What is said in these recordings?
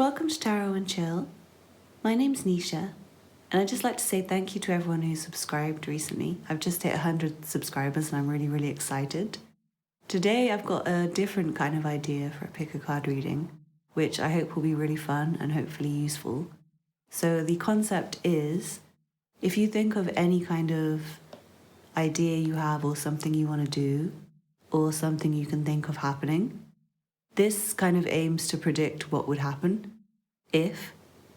Welcome to Tarot and Chill. My name's Nisha, and I'd just like to say thank you to everyone who's subscribed recently. I've just hit 100 subscribers and I'm really excited. Today I've got a different kind of idea for a pick a card reading, which I hope will be really fun and hopefully useful. So the concept is, if you think of any kind of idea you have or something you want to do, or something you can think of happening, this kind of aims to predict what would happen if.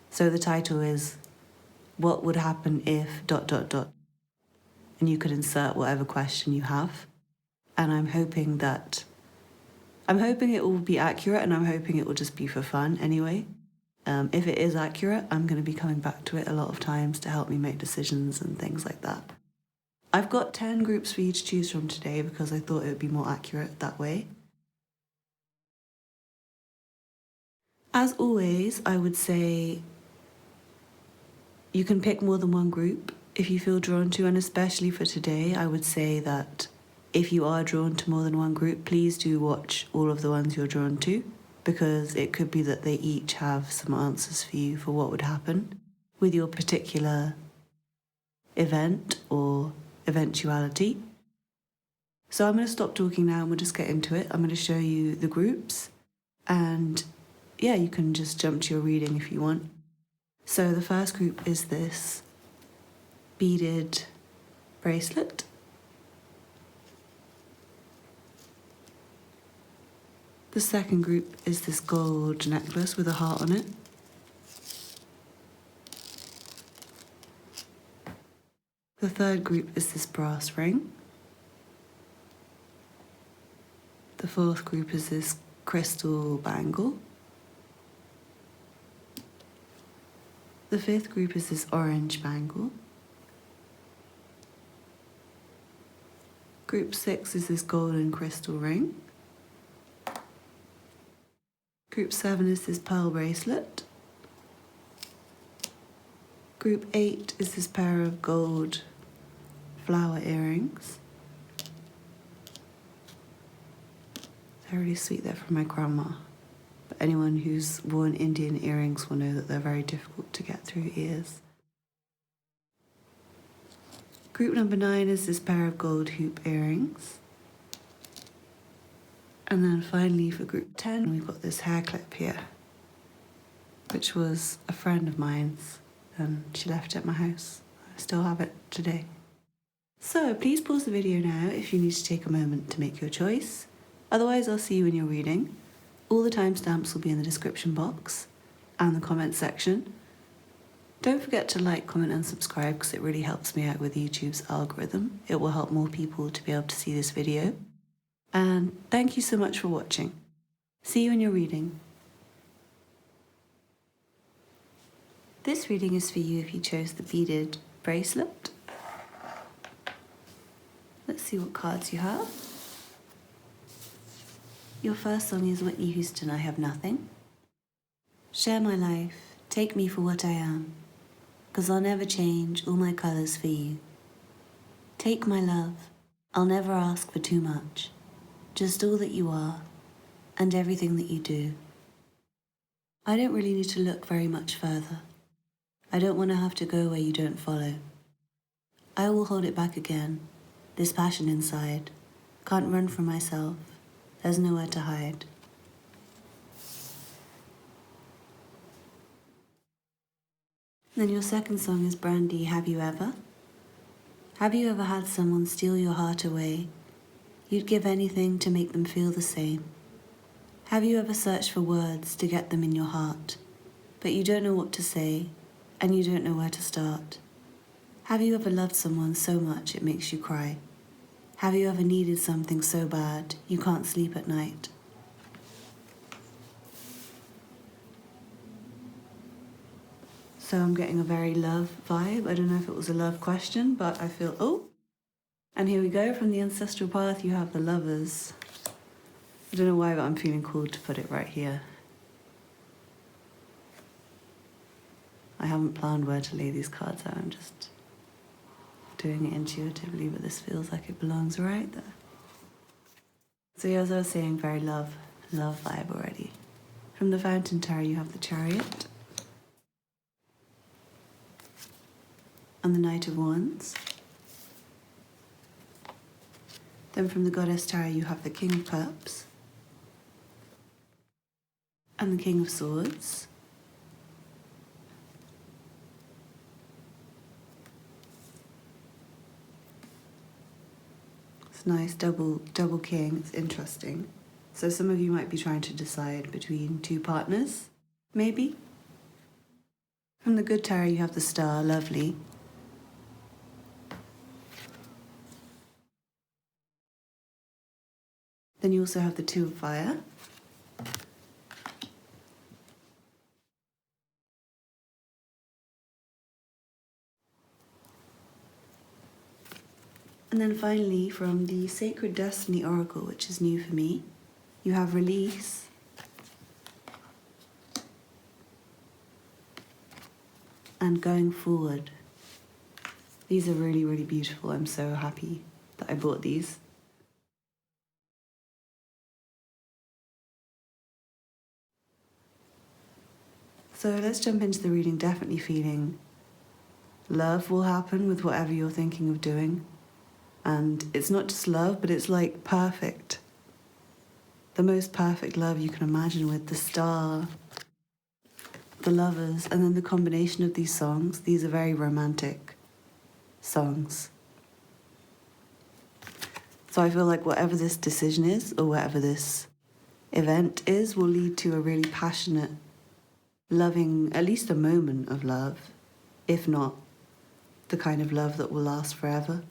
So the title is, what would happen if ... And you could insert whatever question you have. And I'm hoping it will be accurate, and I'm hoping it will just be for fun anyway. If it is accurate, I'm going to be coming back to it a lot of times to help me make decisions and things like that. I've got 10 groups for you to choose from today because I thought it would be more accurate that way. As always, I would say you can pick more than one group if you feel drawn to, and especially for today, I would say that if you are drawn to more than one group, please do watch all of the ones you're drawn to, because it could be that they each have some answers for you for what would happen with your particular event or eventuality. So I'm going to stop talking now and we'll just get into it. I'm going to show you the groups, and yeah, you can just jump to your reading if you want. So the first group is this beaded bracelet. The second group is this gold necklace with a heart on it. The third group is this brass ring. The fourth group is this crystal bangle. The fifth group is this orange bangle. Group 6 is this golden crystal ring. Group 7 is this pearl bracelet. Group 8 is this pair of gold flower earrings. They're really sweet, they're from my grandma. But anyone who's worn Indian earrings will know that they're very difficult to get through ears. Group number 9 is this pair of gold hoop earrings. And then finally for group 10, we've got this hair clip here, which was a friend of mine's, and she left it at my house. I still have it today. So please pause the video now if you need to take a moment to make your choice. Otherwise, I'll see you in your reading. All the timestamps will be in the description box and the comment section. Don't forget to like, comment and subscribe because it really helps me out with YouTube's algorithm. It will help more people to be able to see this video. And thank you so much for watching. See you in your reading. This reading is for you if you chose the beaded bracelet. Let's see what cards you have. Your first song is Whitney Houston, I Have Nothing. Share my life, take me for what I am, 'cause I'll never change all my colours for you. Take my love, I'll never ask for too much, just all that you are and everything that you do. I don't really need to look very much further. I don't want to have to go where you don't follow. I will hold it back again, this passion inside. Can't run from myself. There's nowhere to hide. Then your second song is Brandy, Have You Ever? Have you ever had someone steal your heart away? You'd give anything to make them feel the same. Have you ever searched for words to get them in your heart, but you don't know what to say, and you don't know where to start? Have you ever loved someone so much it makes you cry? Have you ever needed something so bad you can't sleep at night? So I'm getting a very love vibe. I don't know if it was a love question, but I feel, oh. And here we go, from the ancestral path you have the Lovers. I don't know why, but I'm feeling called to put it right here. I haven't planned where to lay these cards out, I'm just doing it intuitively, but this feels like it belongs right there. So yeah, as I was saying, very love vibe already. From the Fountain Tarot, you have the Chariot and the Knight of Wands. Then from the Goddess Tarot, you have the King of Cups and the King of Swords. It's nice, double king, it's interesting. So some of you might be trying to decide between two partners, maybe. From the Good Tarot, you have the Star, lovely. Then you also have the Two of Fire. And then finally, from the Sacred Destiny Oracle, which is new for me, you have Release. And Going Forward. These are really, really beautiful. I'm so happy that I bought these. So let's jump into the reading, definitely feeling love will happen with whatever you're thinking of doing. And it's not just love, but it's like perfect. The most perfect love you can imagine, with the Star, the Lovers, and then the combination of these songs. These are very romantic songs. So I feel like whatever this decision is, or whatever this event is, will lead to a really passionate, loving, at least a moment of love, if not the kind of love that will last forever.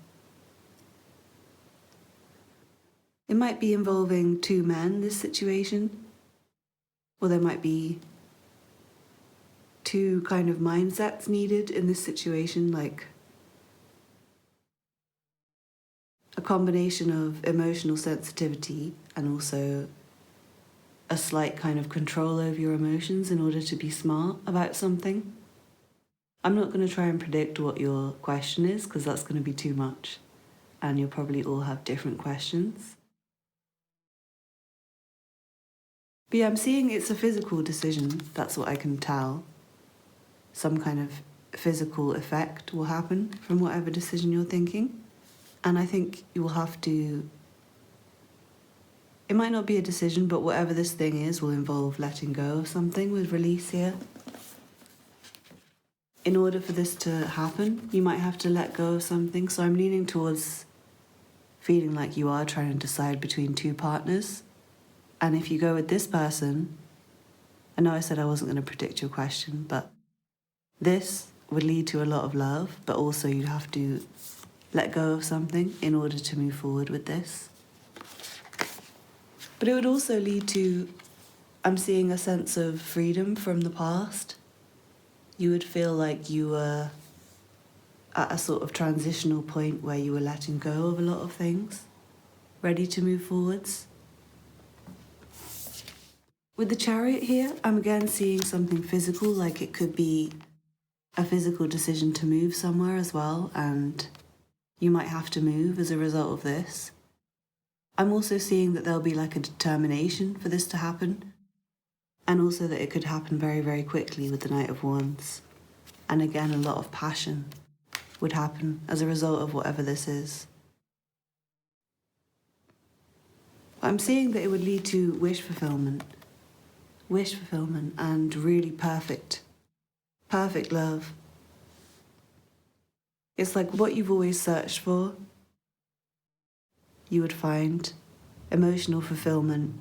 It might be involving two men, this situation, or there might be two kind of mindsets needed in this situation, like a combination of emotional sensitivity and also a slight kind of control over your emotions in order to be smart about something. I'm not going to try and predict what your question is, because that's going to be too much, and you'll probably all have different questions. But yeah, I'm seeing it's a physical decision, that's what I can tell. Some kind of physical effect will happen from whatever decision you're thinking. And I think you will have to, it might not be a decision, but whatever this thing is will involve letting go of something with Release here. In order for this to happen, you might have to let go of something. So I'm leaning towards feeling like you are trying to decide between two partners. And if you go with this person, I know I said I wasn't going to predict your question, but this would lead to a lot of love, but also you have to let go of something in order to move forward with this. But it would also lead to, I'm seeing a sense of freedom from the past. You would feel like you were at a sort of transitional point where you were letting go of a lot of things, ready to move forwards. With the Chariot here, I'm again seeing something physical, like it could be a physical decision to move somewhere as well, and you might have to move as a result of this. I'm also seeing that there'll be like a determination for this to happen, and also that it could happen very, very quickly with the Knight of Wands. And again, a lot of passion would happen as a result of whatever this is. I'm seeing that it would lead to wish fulfillment, and really perfect love. It's like what you've always searched for. You would find emotional fulfillment,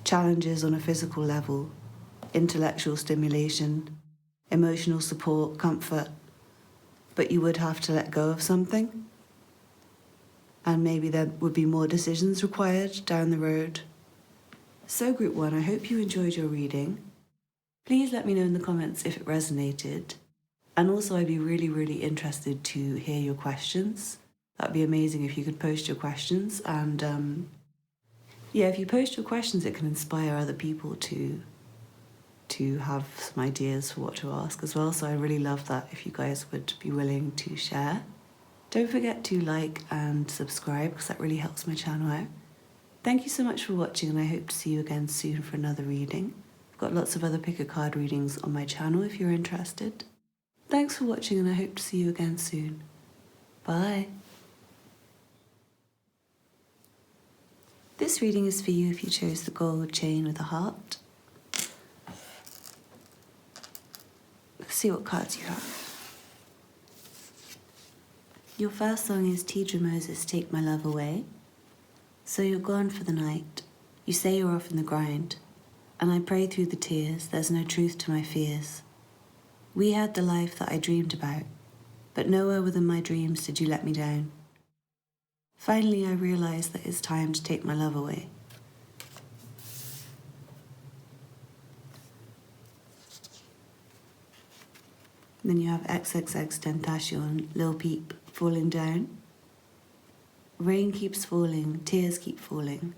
challenges on a physical level, intellectual stimulation, emotional support, comfort, but you would have to let go of something. And maybe there would be more decisions required down the road. So Group 1, I hope you enjoyed your reading. Please let me know in the comments if it resonated. And also I'd be really, really interested to hear your questions. That'd be amazing if you could post your questions. And yeah, if you post your questions, it can inspire other people to have some ideas for what to ask as well. So I really love that if you guys would be willing to share. Don't forget to like and subscribe, because that really helps my channel out. Thank you so much for watching, and I hope to see you again soon for another reading. got lots of other pick a card readings on my channel if you're interested. Thanks for watching, and I hope to see you again soon. Bye. This reading is for you if you chose the gold chain with a heart. Let's see what cards you have. Your first song is Tidra Moses, Take My Love Away. So you're gone for the night. You say you're off in the grind. And I pray through the tears, there's no truth to my fears. We had the life that I dreamed about, but nowhere within my dreams did you let me down. Finally, I realized that it's time to take my love away. Then you have XXXTentacion, Lil Peep, Falling Down. Rain keeps falling, tears keep falling.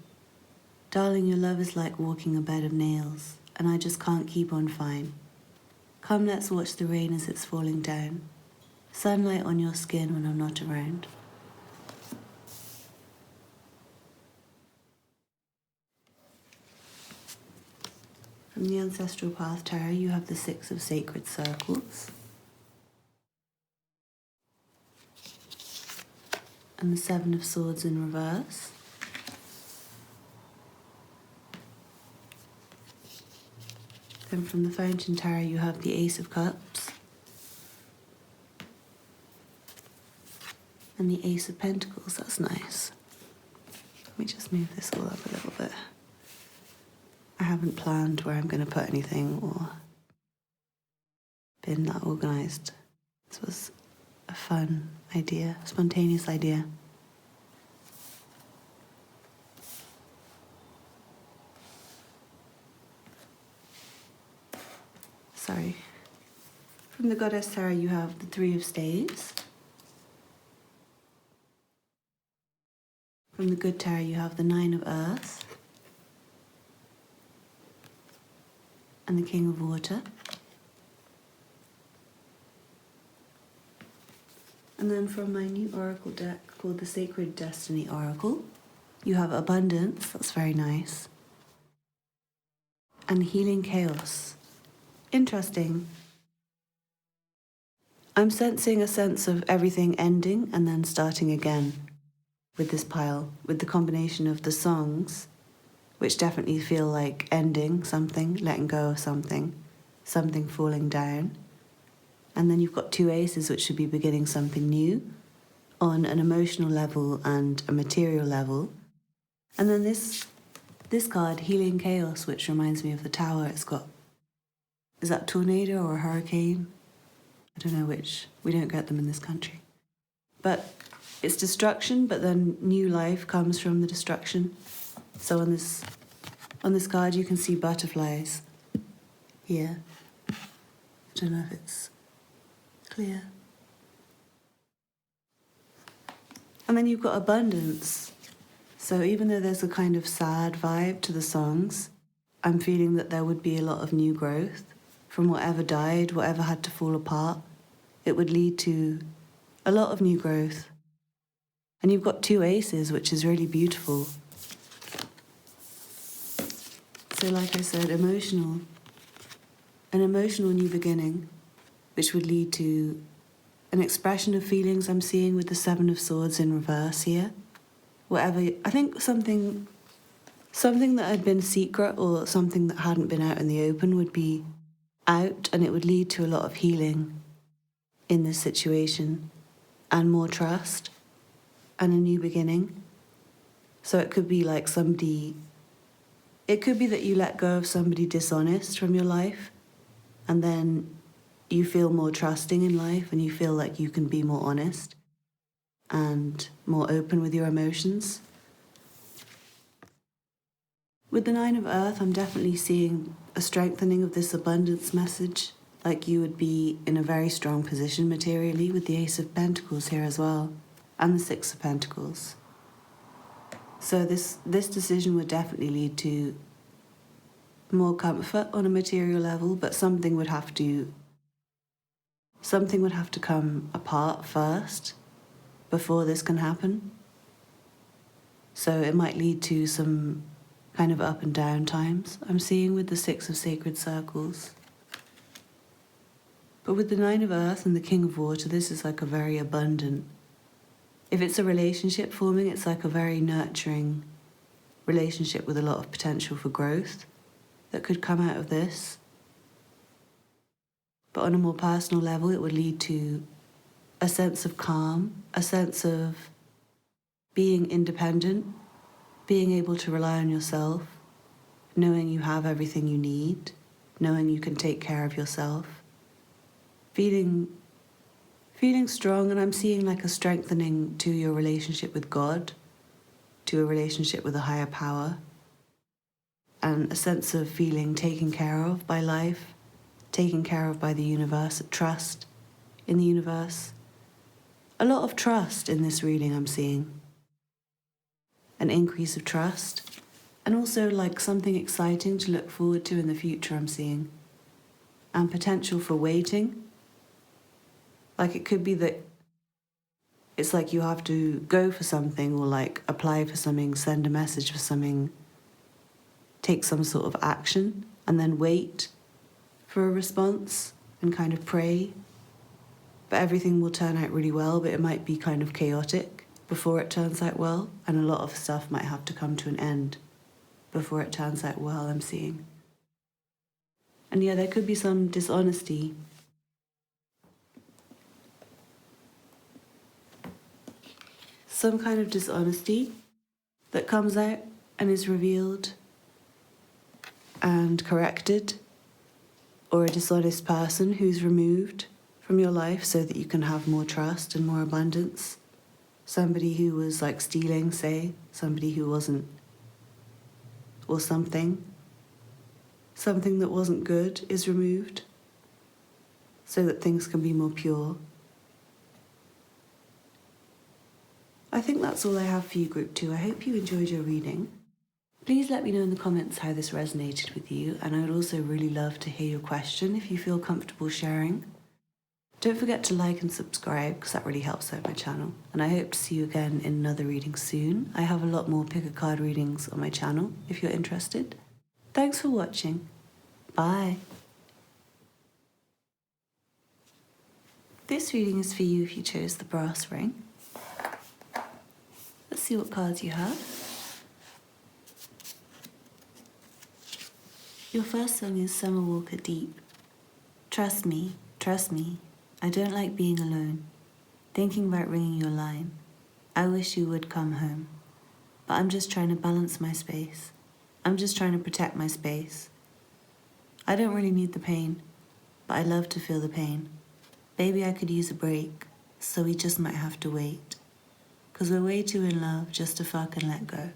Darling, your love is like walking a bed of nails, and I just can't keep on fine. Come, let's watch the rain as it's falling down. Sunlight on your skin when I'm not around. From the Ancestral Path Tarot, you have the Six of Sacred Circles. And the Seven of Swords in reverse. Then from the Fountain Tarot, you have the Ace of Cups. And the Ace of Pentacles, that's nice. Let me just move this all up a little bit. I haven't planned where I'm going to put anything or been that organised. This was a fun idea, spontaneous idea. Sorry. From the Goddess Tarot, you have the Three of Staves. From the Good Tarot, you have the Nine of Earth. And the King of Water. And then from my new oracle deck called the Sacred Destiny Oracle, you have Abundance, that's very nice, and Healing Chaos. Interesting. I'm sensing a sense of everything ending and then starting again with this pile, with the combination of the songs, which definitely feel like ending something, letting go of something, something falling down. And then you've got two aces, which should be beginning something new on an emotional level and a material level. And then this card, Healing Chaos, which reminds me of the Tower. It's got, is that tornado or a hurricane? I don't know which. We don't get them in this country. But it's destruction, but then new life comes from the destruction. So on this card, you can see butterflies here. I don't know if it's clear. And then you've got abundance. So even though there's a kind of sad vibe to the songs, I'm feeling that there would be a lot of new growth from whatever died, whatever had to fall apart. It would lead to a lot of new growth. And you've got two aces, which is really beautiful. So like I said, an emotional new beginning, which would lead to an expression of feelings I'm seeing with the Seven of Swords in reverse here. Whatever, I think something that had been secret or something that hadn't been out in the open would be out, and it would lead to a lot of healing in this situation and more trust and a new beginning. So it could be like it could be that you let go of somebody dishonest from your life, and then you feel more trusting in life and you feel like you can be more honest and more open with your emotions. With the Nine of Earth, I'm definitely seeing a strengthening of this abundance message, like you would be in a very strong position materially, with the Ace of Pentacles here as well, and the Six of Pentacles. So this decision would definitely lead to more comfort on a material level, but something would have to come apart first before this can happen. So it might lead to some kind of up and down times I'm seeing with the Six of Sacred Circles. But with the Nine of Earth and the King of Water, this is like a very abundant. If it's a relationship forming, it's like a very nurturing relationship with a lot of potential for growth that could come out of this. But on a more personal level, it would lead to a sense of calm, a sense of being independent, being able to rely on yourself, knowing you have everything you need, knowing you can take care of yourself, feeling strong. And I'm seeing like a strengthening to your relationship with God, to a relationship with a higher power, and a sense of feeling taken care of by life, taken care of by the universe, trust in the universe. A lot of trust in this reading I'm seeing. An increase of trust, and also like something exciting to look forward to in the future I'm seeing. And potential for waiting. Like it could be that it's like you have to go for something or like apply for something, send a message for something, take some sort of action, and then wait for a response and kind of pray. But everything will turn out really well, but it might be kind of chaotic before it turns out well, and a lot of stuff might have to come to an end before it turns out well, I'm seeing. And yeah, there could be some dishonesty. Some kind of dishonesty that comes out and is revealed and corrected, or a dishonest person who's removed from your life so that you can have more trust and more abundance. Somebody who was like stealing, say, somebody who wasn't, or something that wasn't good is removed so that things can be more pure. I think that's all I have for you, Group 2. I hope you enjoyed your reading. Please let me know in the comments how this resonated with you, and I would also really love to hear your question if you feel comfortable sharing. Don't forget to like and subscribe because that really helps out my channel. And I hope to see you again in another reading soon. I have a lot more pick a card readings on my channel if you're interested. Thanks for watching. Bye. This reading is for you if you chose the brass ring. Let's see what cards you have. Your first song is Summer Walker Deep. Trust me, I don't like being alone. Thinking about ringing your line. I wish you would come home. But I'm just trying to balance my space. I'm just trying to protect my space. I don't really need the pain, but I love to feel the pain. Baby, I could use a break, so we just might have to wait. 'Cause we're way too in love just to fuck and let go.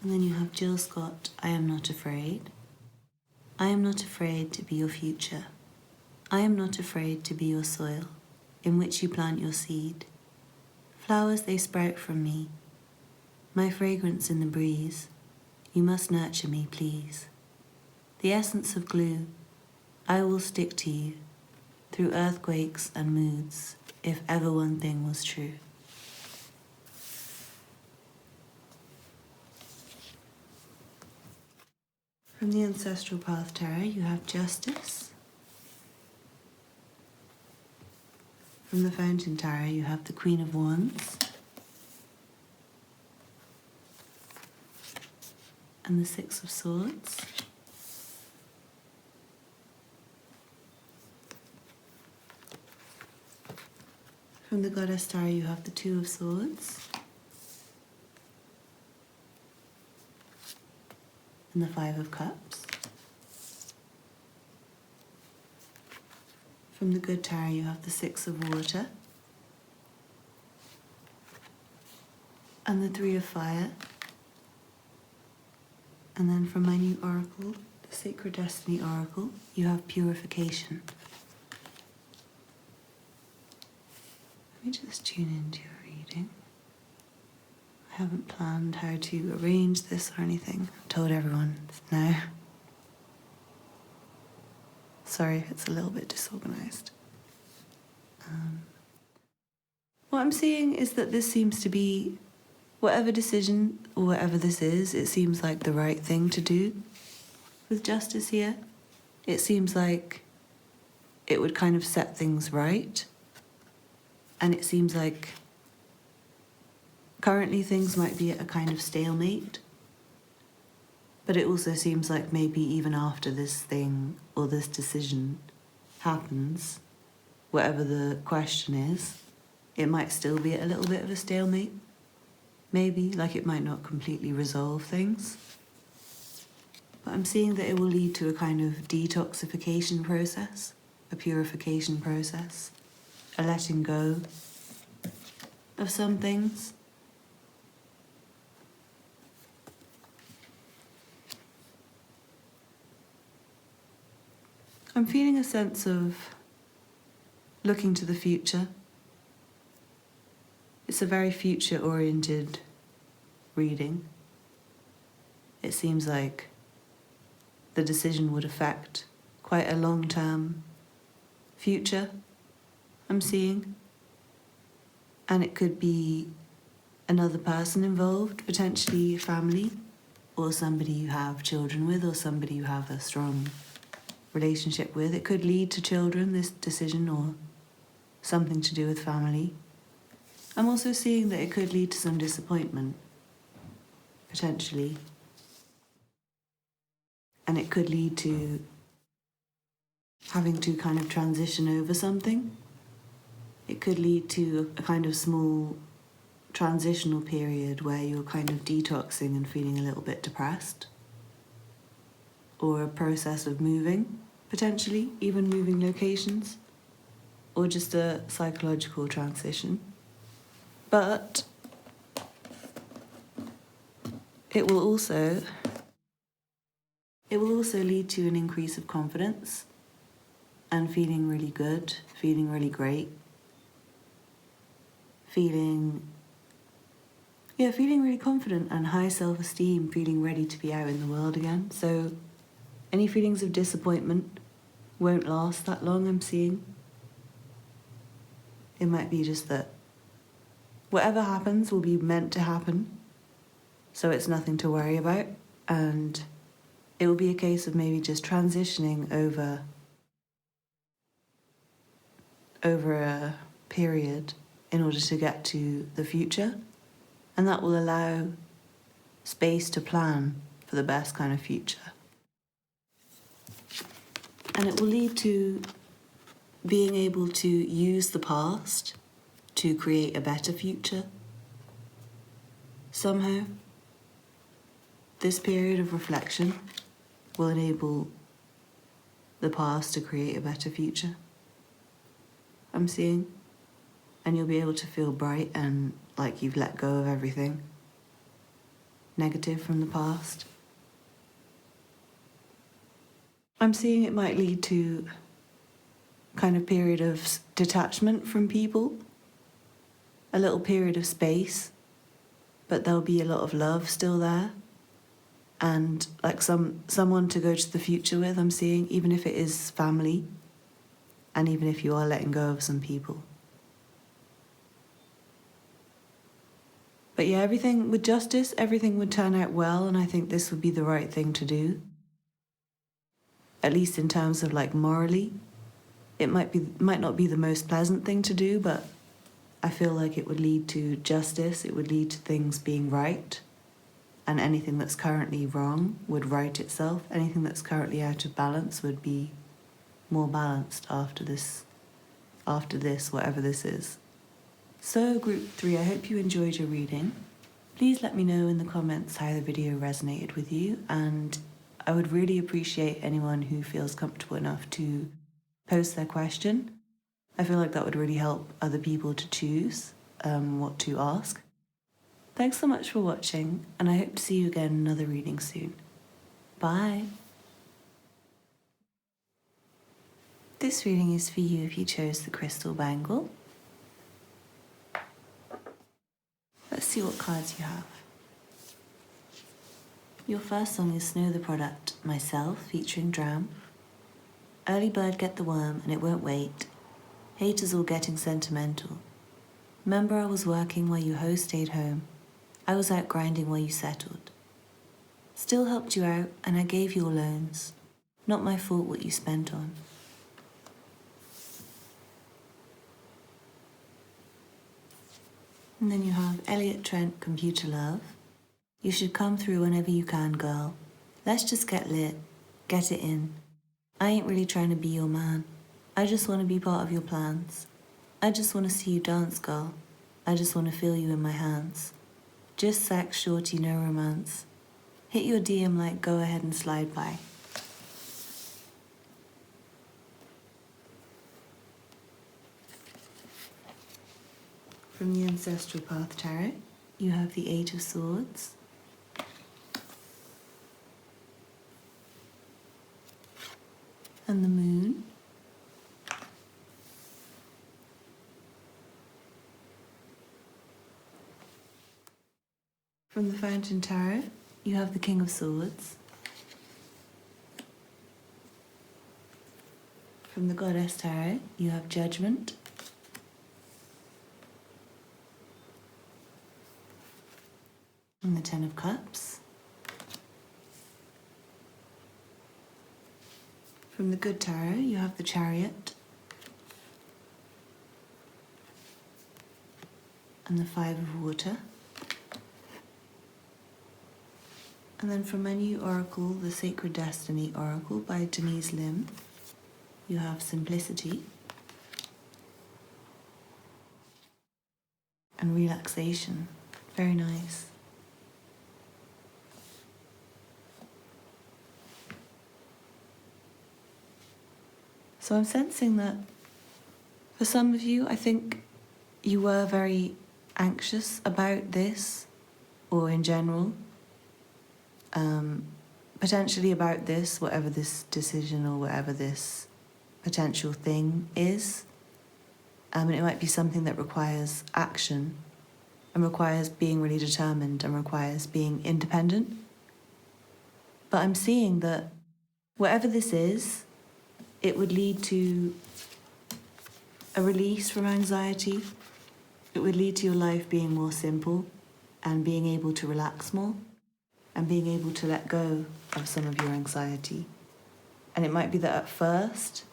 And then you have Jill Scott, I Am Not Afraid. I am not afraid to be your future. I am not afraid to be your soil, in which you plant your seed. Flowers they sprout from me, my fragrance in the breeze. You must nurture me, please. The essence of glue, I will stick to you, through earthquakes and moods, if ever one thing was true. From the Ancestral Path Tarot, you have Justice. From the Fountain Tarot, you have the Queen of Wands. And the Six of Swords. From the Goddess Tarot, you have the Two of Swords. And the Five of Cups. From the Good Tarot, you have the Six of Water. And the Three of Fire. And then from my new oracle, the Sacred Destiny Oracle, you have Purification. Let me just tune into your reading. I haven't planned how to arrange this or anything. I've told everyone now. Sorry if it's a little bit disorganized. What I'm seeing is that this seems to be, whatever decision or whatever this is, it seems like the right thing to do with justice here. It seems like it would kind of set things right. And it seems like currently things might be at a kind of stalemate. But it also seems like maybe even after this thing or this decision happens, whatever the question is, it might still be at a little bit of a stalemate. Maybe, like it might not completely resolve things. But I'm seeing that it will lead to a kind of detoxification process, a purification process, a letting go of some things. I'm feeling a sense of looking to the future. It's a very future-oriented reading. It seems like the decision would affect quite a long-term future I'm seeing. And it could be another person involved, potentially family, or somebody you have children with, or somebody you have a strong relationship with. It could lead to children, this decision, or something to do with family. I'm also seeing that it could lead to some disappointment, potentially. And it could lead to having to kind of transition over something. It could lead to a kind of small transitional period where you're kind of detoxing and feeling a little bit depressed. Or a process of moving, potentially, even moving locations. Or just a psychological transition. But it will also lead to an increase of confidence and feeling really good, feeling really great, feeling really confident and high self-esteem, feeling ready to be out in the world again. So any feelings of disappointment won't last that long, I'm seeing. It might be just that whatever happens will be meant to happen, so it's nothing to worry about, and it will be a case of maybe just transitioning over a period in order to get to the future, and that will allow space to plan for the best kind of future. And it will lead to being able to use the past to create a better future. Somehow, this period of reflection will enable the past to create a better future, I'm seeing. And you'll be able to feel bright and like you've let go of everything negative from the past. I'm seeing it might lead to kind of period of detachment from people, a little period of space, but there'll be a lot of love still there, and like someone to go to the future with, I'm seeing, even if it is family, and even if you are letting go of some people. But yeah, everything with justice, everything would turn out well, and I think this would be the right thing to do. At least in terms of like morally. It might not be the most pleasant thing to do, but I feel like it would lead to justice, it would lead to things being right, and anything that's currently wrong would right itself. Anything that's currently out of balance would be more balanced after this, whatever this is. So group 3, I hope you enjoyed your reading. Please let me know in the comments how the video resonated with you, and I would really appreciate anyone who feels comfortable enough to post their question. I feel like that would really help other people to choose what to ask. Thanks so much for watching, and I hope to see you again in another reading soon. Bye! This reading is for you if you chose the crystal bangle. Let's see what cards you have. Your first song is Snow the Product, Myself, featuring Dram. Early bird get the worm and it won't wait. Haters all getting sentimental. Remember, I was working while you host stayed home. I was out grinding while you settled. Still helped you out, and I gave your loans. Not my fault what you spent on. And then you have Elliot Trent, Computer Love. You should come through whenever you can, girl. Let's just get lit. Get it in. I ain't really trying to be your man. I just want to be part of your plans. I just want to see you dance, girl. I just want to feel you in my hands. Just sex, shorty, no romance. Hit your DM like go ahead and slide by. From the Ancestral Path Tarot, you have the Eight of Swords. And the Moon. From the Fountain Tarot, you have the King of Swords. From the Goddess Tarot, you have Judgment. And the Ten of Cups. From the Good Tarot, you have the Chariot. And the Five of Water. And then from my new oracle, the Sacred Destiny Oracle by Denise Lim, you have Simplicity and Relaxation. Very nice. So I'm sensing that for some of you, I think you were very anxious about this, or in general, potentially about this, whatever this decision or whatever this potential thing is. And it might be something that requires action and requires being really determined and requires being independent. But I'm seeing that whatever this is, it would lead to a release from anxiety. It would lead to your life being more simple and being able to relax more and being able to let go of some of your anxiety. And it might be that at first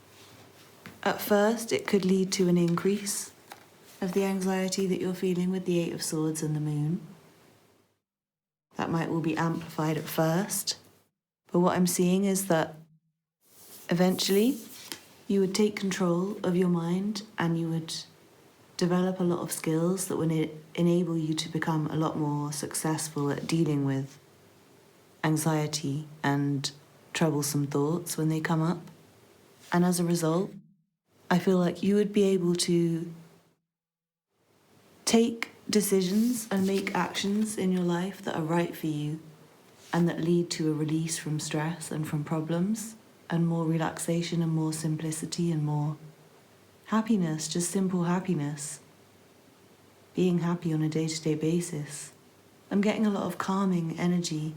it could lead to an increase of the anxiety that you're feeling with the Eight of Swords and the Moon. That might all be amplified at first. But what I'm seeing is that eventually you would take control of your mind and you would develop a lot of skills that would enable you to become a lot more successful at dealing with anxiety and troublesome thoughts when they come up. And as a result, I feel like you would be able to take decisions and make actions in your life that are right for you and that lead to a release from stress and from problems and more relaxation and more simplicity and more happiness, just simple happiness. Being happy on a day-to-day basis. I'm getting a lot of calming energy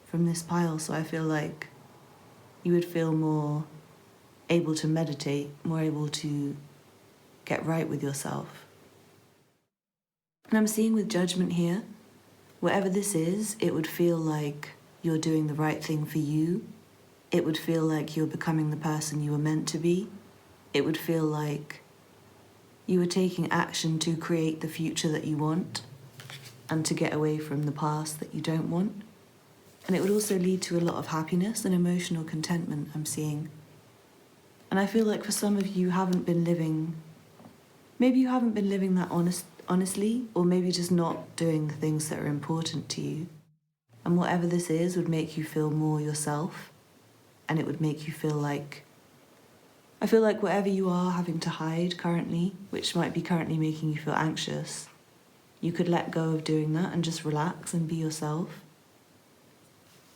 from this pile, so I feel like you would feel more able to meditate, more able to get right with yourself. And I'm seeing with Judgment here, whatever this is, it would feel like you're doing the right thing for you. It would feel like you're becoming the person you were meant to be. It would feel like you were taking action to create the future that you want and to get away from the past that you don't want. And it would also lead to a lot of happiness and emotional contentment, I'm seeing. And I feel like for some of you haven't been living, maybe you haven't been living that honestly, or maybe just not doing the things that are important to you. And whatever this is would make you feel more yourself, and it would make you feel like, I feel like whatever you are having to hide currently, which might be currently making you feel anxious, you could let go of doing that and just relax and be yourself.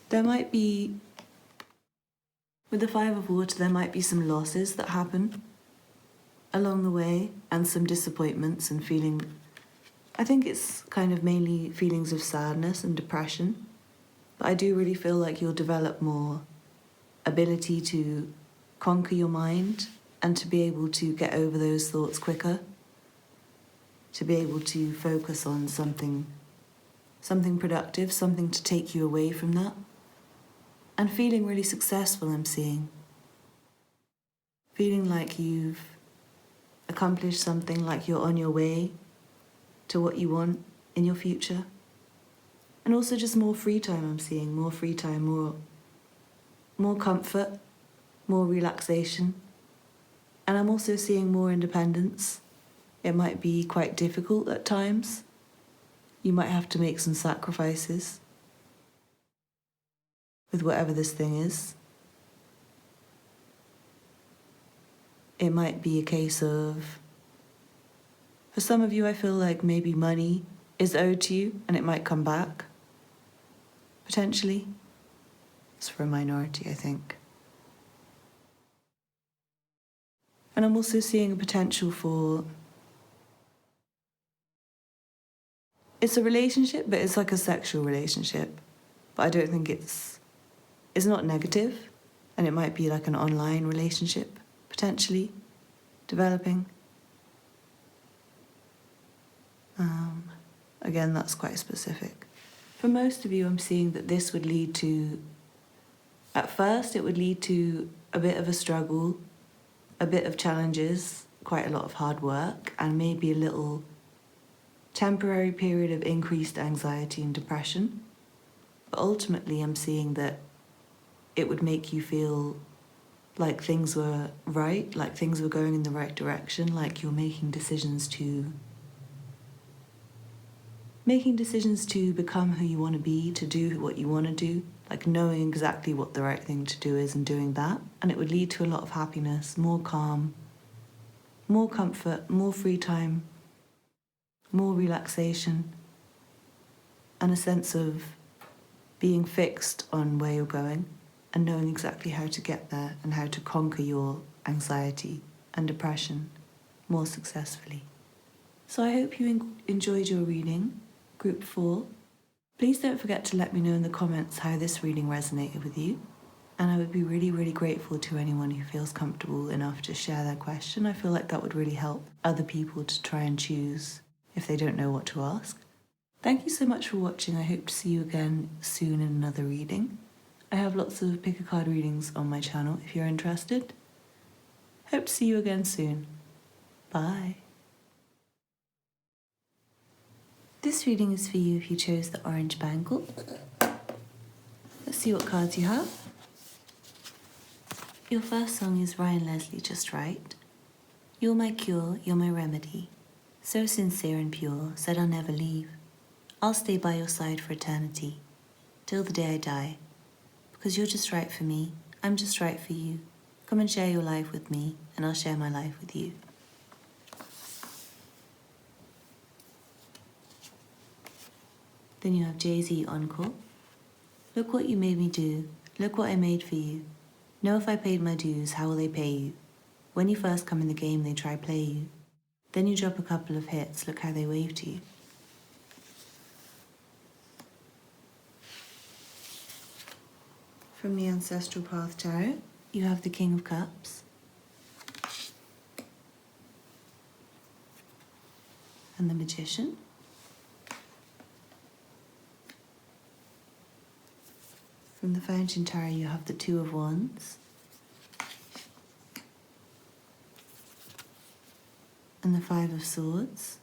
There might be, with the Five of Water, there might be some losses that happen along the way and some disappointments and feeling, I think it's kind of mainly feelings of sadness and depression. But I do really feel like you'll develop more ability to conquer your mind and to be able to get over those thoughts quicker. to be able to focus on something productive, something to take you away from that. And feeling really successful, I'm seeing. Feeling like you've accomplished something, like you're on your way to what you want in your future. And also just more free time, I'm seeing. More free time, more comfort, more relaxation. And I'm also seeing more independence. It might be quite difficult at times. You might have to make some sacrifices with whatever this thing is. It might be a case of, for some of you, I feel like maybe money is owed to you and it might come back, potentially. It's for a minority, I think. And I'm also seeing a potential for, it's a relationship, but it's like a sexual relationship. But I don't think it's not negative, and it might be like an online relationship, potentially, developing. Again, that's quite specific. For most of you, I'm seeing that this would lead to, at first, it would lead to a bit of a struggle, a bit of challenges, quite a lot of hard work, and maybe a little temporary period of increased anxiety and depression. But ultimately, I'm seeing that it would make you feel like things were right, like things were going in the right direction, like you're making decisions to become who you want to be, to do what you want to do, like knowing exactly what the right thing to do is and doing that. And it would lead to a lot of happiness, more calm, more comfort, more free time, more relaxation, and a sense of being fixed on where you're going and knowing exactly how to get there and how to conquer your anxiety and depression more successfully. So I hope you enjoyed your reading, Group 4. Please don't forget to let me know in the comments how this reading resonated with you. And I would be really, really grateful to anyone who feels comfortable enough to share their question. I feel like that would really help other people to try and choose if they don't know what to ask. Thank you so much for watching. I hope to see you again soon in another reading. I have lots of pick a card readings on my channel if you're interested. Hope to see you again soon. Bye. This reading is for you if you chose the orange bangle. Let's see what cards you have. Your first song is Ryan Leslie, Just Right. You're my cure, you're my remedy. So sincere and pure, said I'll never leave. I'll stay by your side for eternity, till the day I die. Because you're just right for me, I'm just right for you. Come and share your life with me, and I'll share my life with you. Then you have Jay-Z Encore. Look what you made me do, look what I made for you. Know if I paid my dues, how will they pay you? When you first come in the game, they try play you. Then you drop a couple of hits, look how they wave to you. From the Ancestral Path Tarot, you have the King of Cups and the Magician. From the Fountain Tarot, you have the Two of Wands and the Five of Swords.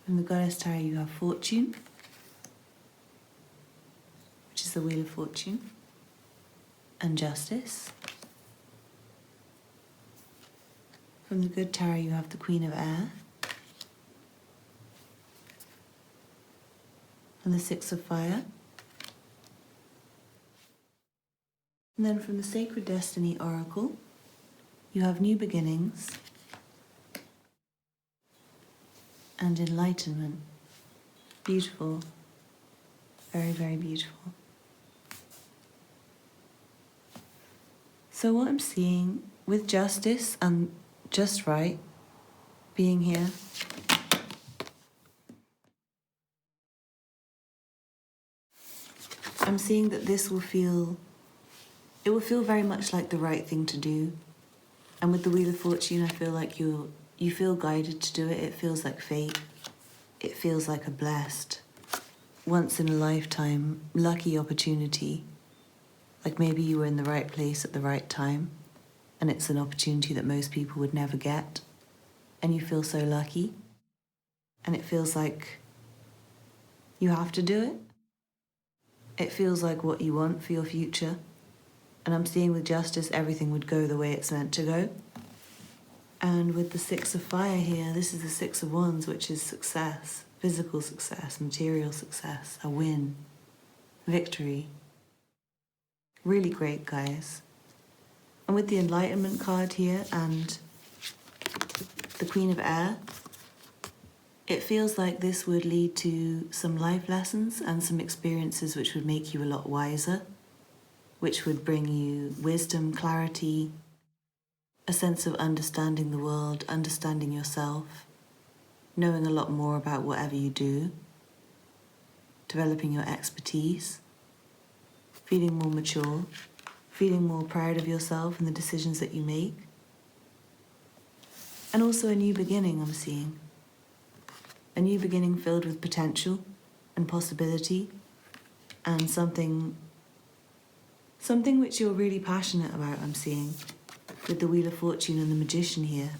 From the Goddess Tarot, you have Fortune, which is the Wheel of Fortune, and Justice. From the Good Tarot, you have the Queen of Air, and the Six of Fire. And then from the Sacred Destiny Oracle, you have New Beginnings and Enlightenment. Beautiful. Very, very beautiful. So what I'm seeing with Justice and Just Right being here, I'm seeing that it will feel very much like the right thing to do. And with the Wheel of Fortune, I feel like you feel guided to do it. It feels like fate. It feels like a blessed, once in a lifetime, lucky opportunity. Like maybe you were in the right place at the right time, and it's an opportunity that most people would never get. And you feel so lucky. And it feels like you have to do it. It feels like what you want for your future. And I'm seeing with Justice, everything would go the way it's meant to go. And with the Six of Fire here, this is the Six of Wands, which is success, physical success, material success, a win, victory. Really great, guys. And with the Enlightenment card here and the Queen of Air, it feels like this would lead to some life lessons and some experiences which would make you a lot wiser, which would bring you wisdom, clarity, a sense of understanding the world, understanding yourself, knowing a lot more about whatever you do, developing your expertise, feeling more mature, feeling more proud of yourself and the decisions that you make. And also a new beginning, I'm seeing. A new beginning filled with potential and possibility and something which you're really passionate about, I'm seeing, with the Wheel of Fortune and the Magician here.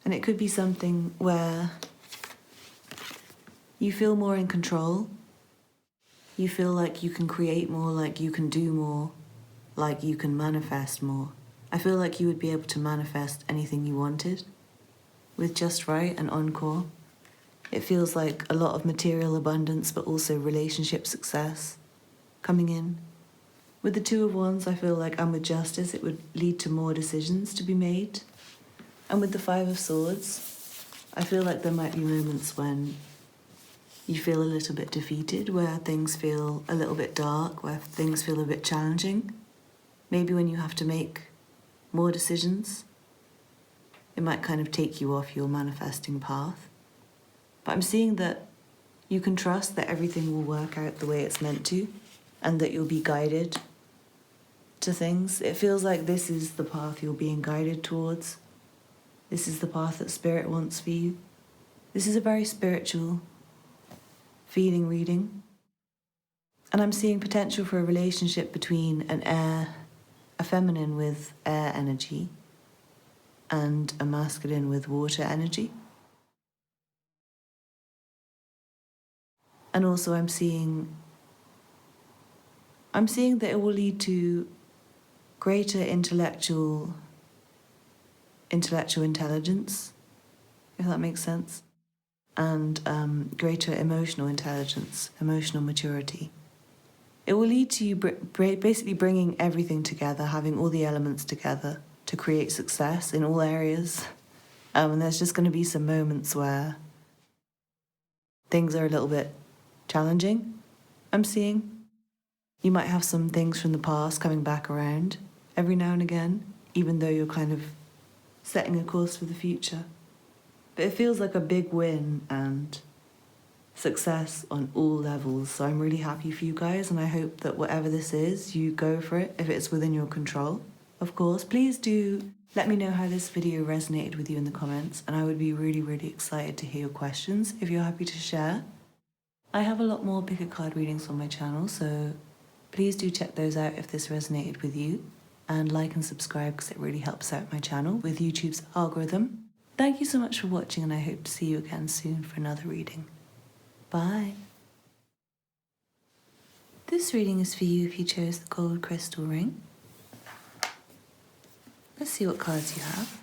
And it could be something where you feel more in control. You feel like you can create more, like you can do more, like you can manifest more. I feel like you would be able to manifest anything you wanted with Just Right and Encore. It feels like a lot of material abundance, but also relationship success coming in. With the Two of Wands, I feel like, and with Justice, it would lead to more decisions to be made. And with the Five of Swords, I feel like there might be moments when you feel a little bit defeated, where things feel a little bit dark, where things feel a bit challenging. Maybe when you have to make more decisions, it might kind of take you off your manifesting path. But I'm seeing that you can trust that everything will work out the way it's meant to, and that you'll be guided to things. It feels like this is the path you're being guided towards. This is the path that Spirit wants for you. This is a very spiritual feeling reading. And I'm seeing potential for a relationship between a feminine with air energy, and a masculine with water energy. And also I'm seeing that it will lead to greater intellectual intelligence, if that makes sense, and greater emotional intelligence, emotional maturity. It will lead to you basically bringing everything together, having all the elements together to create success in all areas. And there's just going to be some moments where things are a little bit challenging, I'm seeing. You might have some things from the past coming back around every now and again, even though you're kind of setting a course for the future. But it feels like a big win and success on all levels. So I'm really happy for you guys, and I hope that whatever this is, you go for it if it's within your control. Of course, please do let me know how this video resonated with you in the comments, and I would be really, really excited to hear your questions if you're happy to share. I have a lot more pick a card readings on my channel, so please do check those out if this resonated with you, and like and subscribe because it really helps out my channel with YouTube's algorithm. Thank you so much for watching, and I hope to see you again soon for another reading. Bye. This reading is for you if you chose the gold crystal ring. Let's see what cards you have.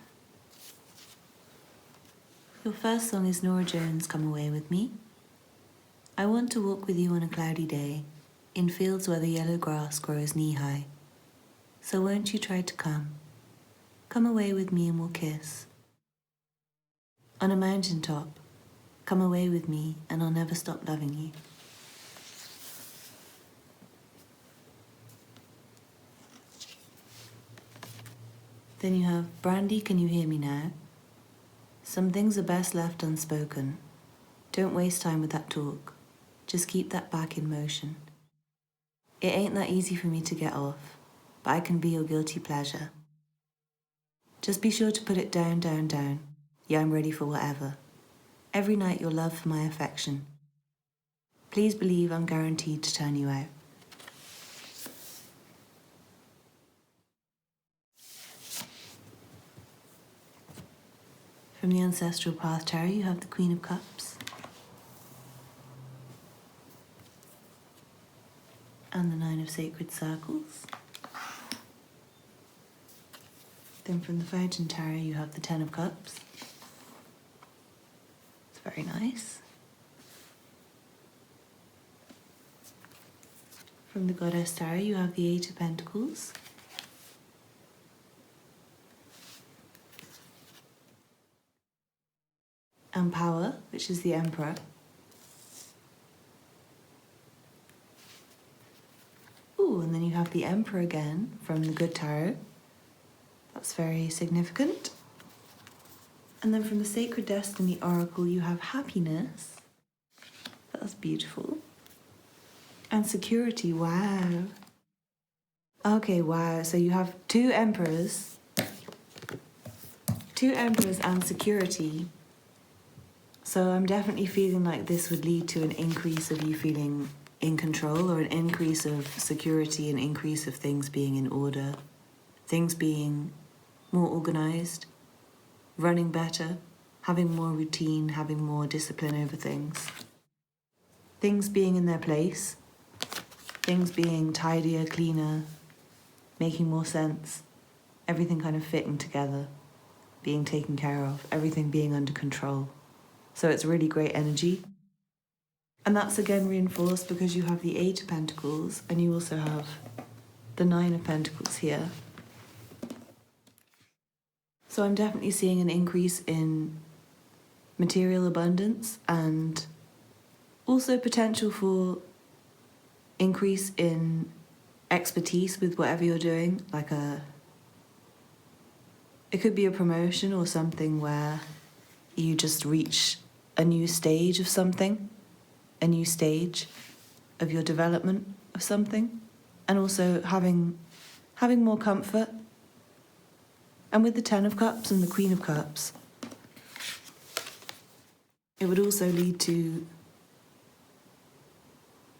Your first song is Norah Jones' Come Away With Me. I want to walk with you on a cloudy day, in fields where the yellow grass grows knee-high. So won't you try to come? Come away with me and we'll kiss. On a mountain top, come away with me and I'll never stop loving you. Then you have Brandy, Can You Hear Me Now? Some things are best left unspoken. Don't waste time with that talk. Just keep that back in motion. It ain't that easy for me to get off, but I can be your guilty pleasure. Just be sure to put it down, down, down. Yeah, I'm ready for whatever. Every night your love for my affection. Please believe I'm guaranteed to turn you out. From the Ancestral Path Tarot, you have the Queen of Cups and the Nine of Sacred Circles. Then from the Fountain Tarot, you have the Ten of Cups. It's very nice. From the Goddess Tarot, you have the Eight of Pentacles. And Power, which is the Emperor. Ooh, and then you have the Emperor again from the Good Tarot. That's very significant. And then from the Sacred Destiny Oracle, you have Happiness. That's beautiful. And Security, wow. Okay, wow, so you have two Emperors and Security. So I'm definitely feeling like this would lead to an increase of you feeling in control, or an increase of security, an increase of things being in order, things being more organised, running better, having more routine, having more discipline over things. Things being in their place, things being tidier, cleaner, making more sense, everything kind of fitting together, being taken care of, everything being under control. So it's really great energy. And that's again reinforced because you have the Eight of Pentacles and you also have the Nine of Pentacles here. So I'm definitely seeing an increase in material abundance and also potential for increase in expertise with whatever you're doing. It could be a promotion or something where you just reach a new stage of something, a new stage of your development of something, and also having more comfort. And with the Ten of Cups and the Queen of Cups, it would also lead to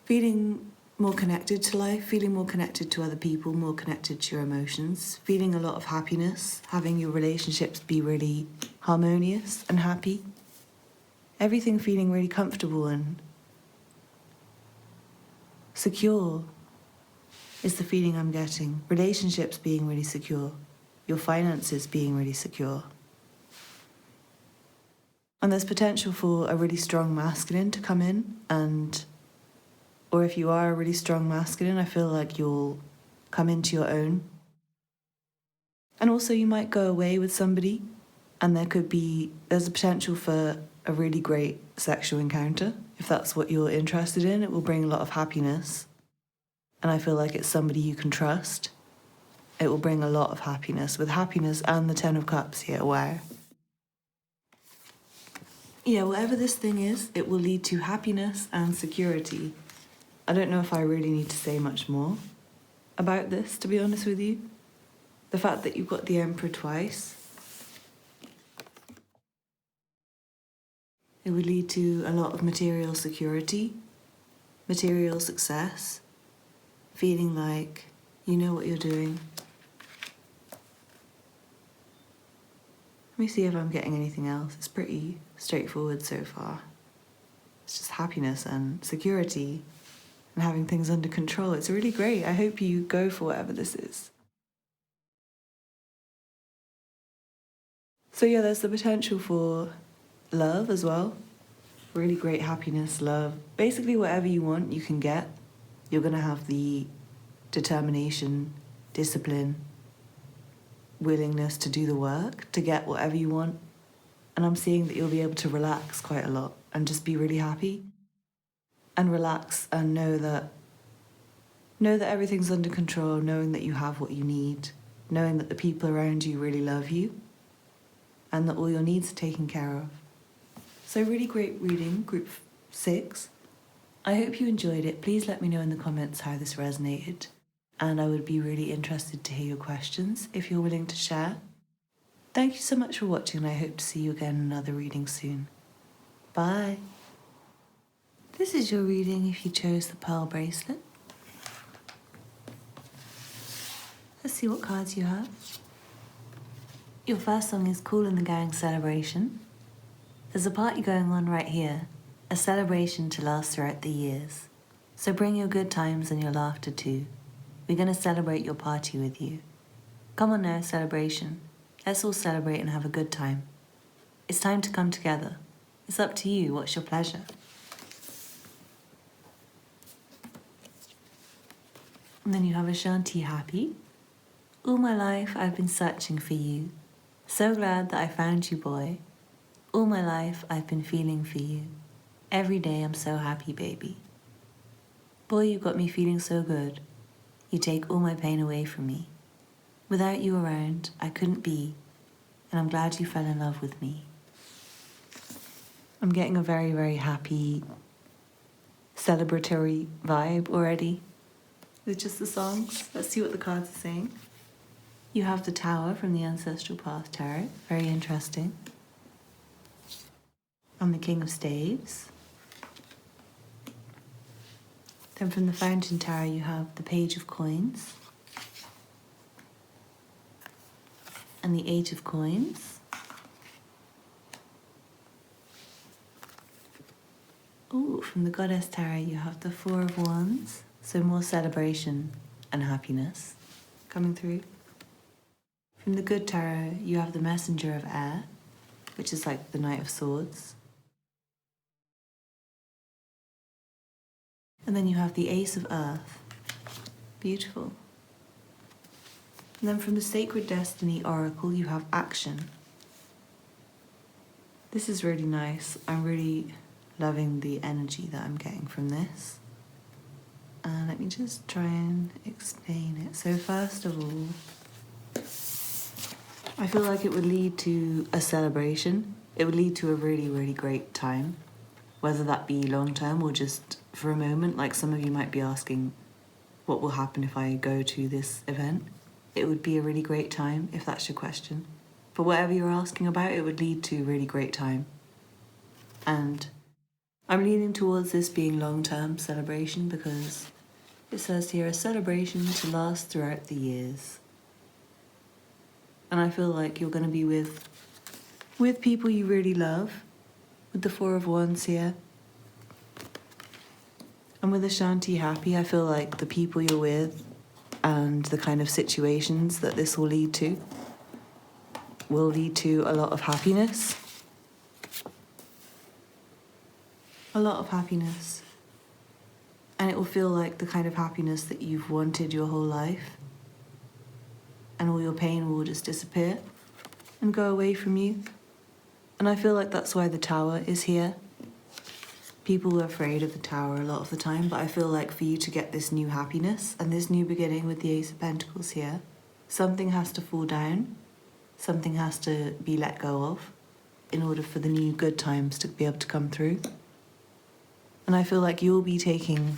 feeling more connected to life, feeling more connected to other people, more connected to your emotions, feeling a lot of happiness, having your relationships be really harmonious and happy. Everything feeling really comfortable and secure is the feeling I'm getting. Relationships being really secure. Your finances being really secure. And there's potential for a really strong masculine to come in, or if you are a really strong masculine, I feel like you'll come into your own. And also you might go away with somebody and there's a potential for a really great sexual encounter. If that's what you're interested in, it will bring a lot of happiness. And I feel like it's somebody you can trust. It will bring a lot of happiness, with happiness and the Ten of Cups here, wow. Yeah, whatever this thing is, it will lead to happiness and security. I don't know if I really need to say much more about this, to be honest with you. The fact that you've got the Emperor twice, it would lead to a lot of material security, material success, feeling like you know what you're doing. Let me see if I'm getting anything else. It's pretty straightforward so far. It's just happiness and security and having things under control. It's really great. I hope you go for whatever this is. So yeah, there's the potential for love as well. Really great happiness, love. Basically whatever you want, you can get. You're going to have the determination, discipline, willingness to do the work to get whatever you want. And I'm seeing that you'll be able to relax quite a lot and just be really happy and relax and know that everything's under control, knowing that you have what you need, knowing that the people around you really love you and that all your needs are taken care of. So really great reading, group 6. I hope you enjoyed it. Please let me know in the comments how this resonated. And I would be really interested to hear your questions if you're willing to share. Thank you so much for watching, and I hope to see you again in another reading soon. Bye. This is your reading if you chose the pearl bracelet. Let's see what cards you have. Your first song is Kool and the Gang Celebration. There's a party going on right here, a celebration to last throughout the years. So bring your good times and your laughter too. We're going to celebrate your party with you. Come on now, celebration. Let's all celebrate and have a good time. It's time to come together. It's up to you. What's your pleasure? And then you have Ashanti Happy. All my life I've been searching for you. So glad that I found you, boy. All my life I've been feeling for you. Every day I'm so happy, baby. Boy, you got me feeling so good. You take all my pain away from me. Without you around, I couldn't be, and I'm glad you fell in love with me. I'm getting a very, very happy, celebratory vibe already with just the songs. Let's see what the cards are saying. You have the Tower from the Ancestral Path Tarot, very interesting. And the King of Staves. Then from the Fountain Tarot you have the Page of Coins. And the Eight of Coins. Ooh, from the Goddess Tarot you have the Four of Wands. So more celebration and happiness coming through. From the Good Tarot, you have the Messenger of Air, which is like the Knight of Swords. And then you have the Ace of Earth. Beautiful. And then from the Sacred Destiny Oracle, you have Action. This is really nice. I'm really loving the energy that I'm getting from this. Let me just try and explain it. So first of all, I feel like it would lead to a celebration. It would lead to a really, really great time, whether that be long term or just for a moment. Like some of you might be asking, what will happen if I go to this event? It would be a really great time, if that's your question. But whatever you're asking about, it would lead to a really great time. And I'm leaning towards this being long-term celebration because it says here, a celebration to last throughout the years. And I feel like you're going to be with people you really love, with the Four of Wands here. And with Ashanti Happy, I feel like the people you're with and the kind of situations that this will lead to a lot of happiness. A lot of happiness. And it will feel like the kind of happiness that you've wanted your whole life. And all your pain will just disappear and go away from you. And I feel like that's why the Tower is here. People are afraid of the Tower a lot of the time, but I feel like for you to get this new happiness and this new beginning with the Ace of Pentacles here, something has to fall down, something has to be let go of in order for the new good times to be able to come through. And I feel like you'll be taking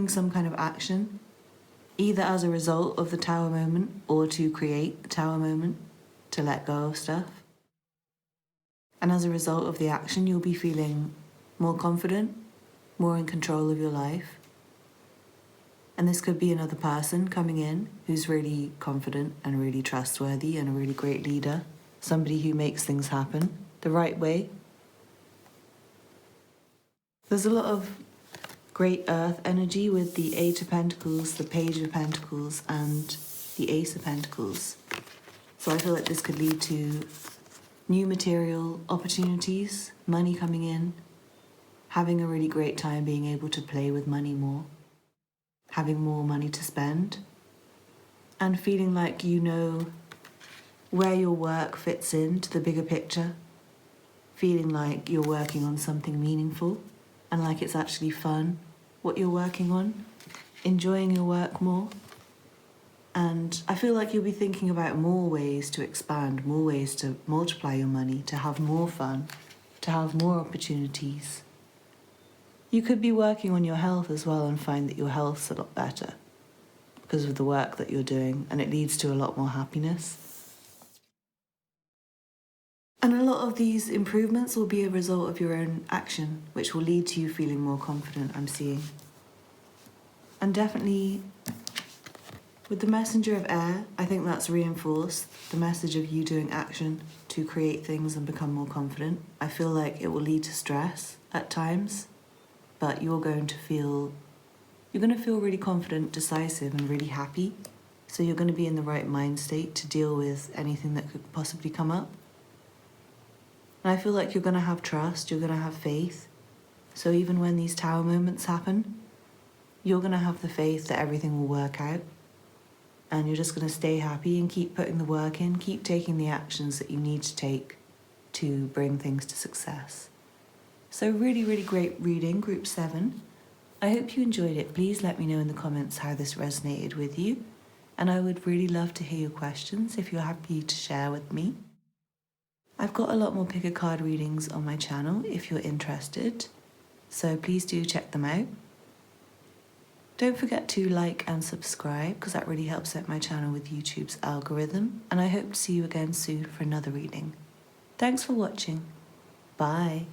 some kind of action, either as a result of the Tower moment or to create the Tower moment, to let go of stuff. And as a result of the action, you'll be feeling more confident, more in control of your life. And this could be another person coming in who's really confident and really trustworthy and a really great leader, somebody who makes things happen the right way. There's a lot of great earth energy with the Eight of Pentacles, the Page of Pentacles, and the Ace of Pentacles. So I feel like this could lead to new material opportunities, money coming in, having a really great time being able to play with money more, having more money to spend, and feeling like you know where your work fits into the bigger picture, feeling like you're working on something meaningful and like it's actually fun what you're working on, enjoying your work more. And I feel like you'll be thinking about more ways to expand, more ways to multiply your money, to have more fun, to have more opportunities. You could be working on your health as well and find that your health's a lot better because of the work that you're doing, and it leads to a lot more happiness. And a lot of these improvements will be a result of your own action, which will lead to you feeling more confident, I'm seeing. And definitely, with the messenger of air, I think that's reinforced the message of you doing action to create things and become more confident. I feel like it will lead to stress at times, but you're going to feel really confident, decisive, and really happy. So you're going to be in the right mind state to deal with anything that could possibly come up. And I feel like you're going to have trust, you're going to have faith. So even when these tower moments happen, you're going to have the faith that everything will work out. And you're just going to stay happy and keep putting the work in, keep taking the actions that you need to take to bring things to success. So really, really great reading, Group 7. I hope you enjoyed it. Please let me know in the comments how this resonated with you. And I would really love to hear your questions if you're happy to share with me. I've got a lot more pick a card readings on my channel if you're interested, so please do check them out. Don't forget to like and subscribe because that really helps out my channel with YouTube's algorithm, and I hope to see you again soon for another reading. Thanks for watching. Bye.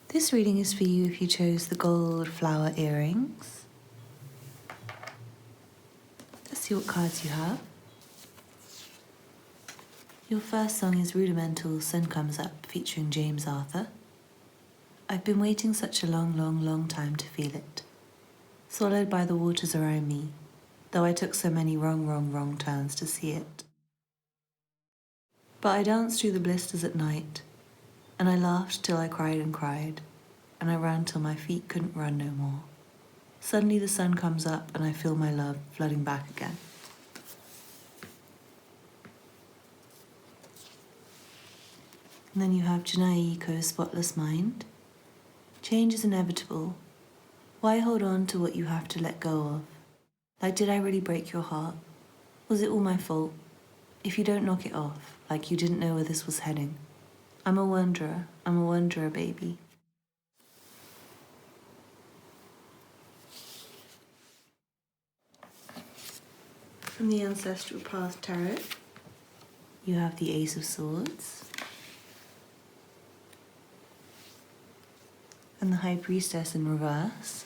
This reading is for you if you chose the gold flower earrings. Let's see what cards you have. Your first song is Rudimental Sun Comes Up featuring James Arthur. I've been waiting such a long, long, long time to feel it. Swallowed by the waters around me, though I took so many wrong turns to see it. But I danced through the blisters at night, and I laughed till I cried, and I ran till my feet couldn't run no more. Suddenly the sun comes up and I feel my love flooding back again. And then you have Jhené Aiko's Spotless Mind. Change is inevitable. Why hold on to what you have to let go of? Like, did I really break your heart? Was it all my fault? If you don't knock it off, like you didn't know where this was heading. I'm a wanderer, baby. From the Ancestral Path Tarot, you have the Ace of Swords and the High Priestess in reverse.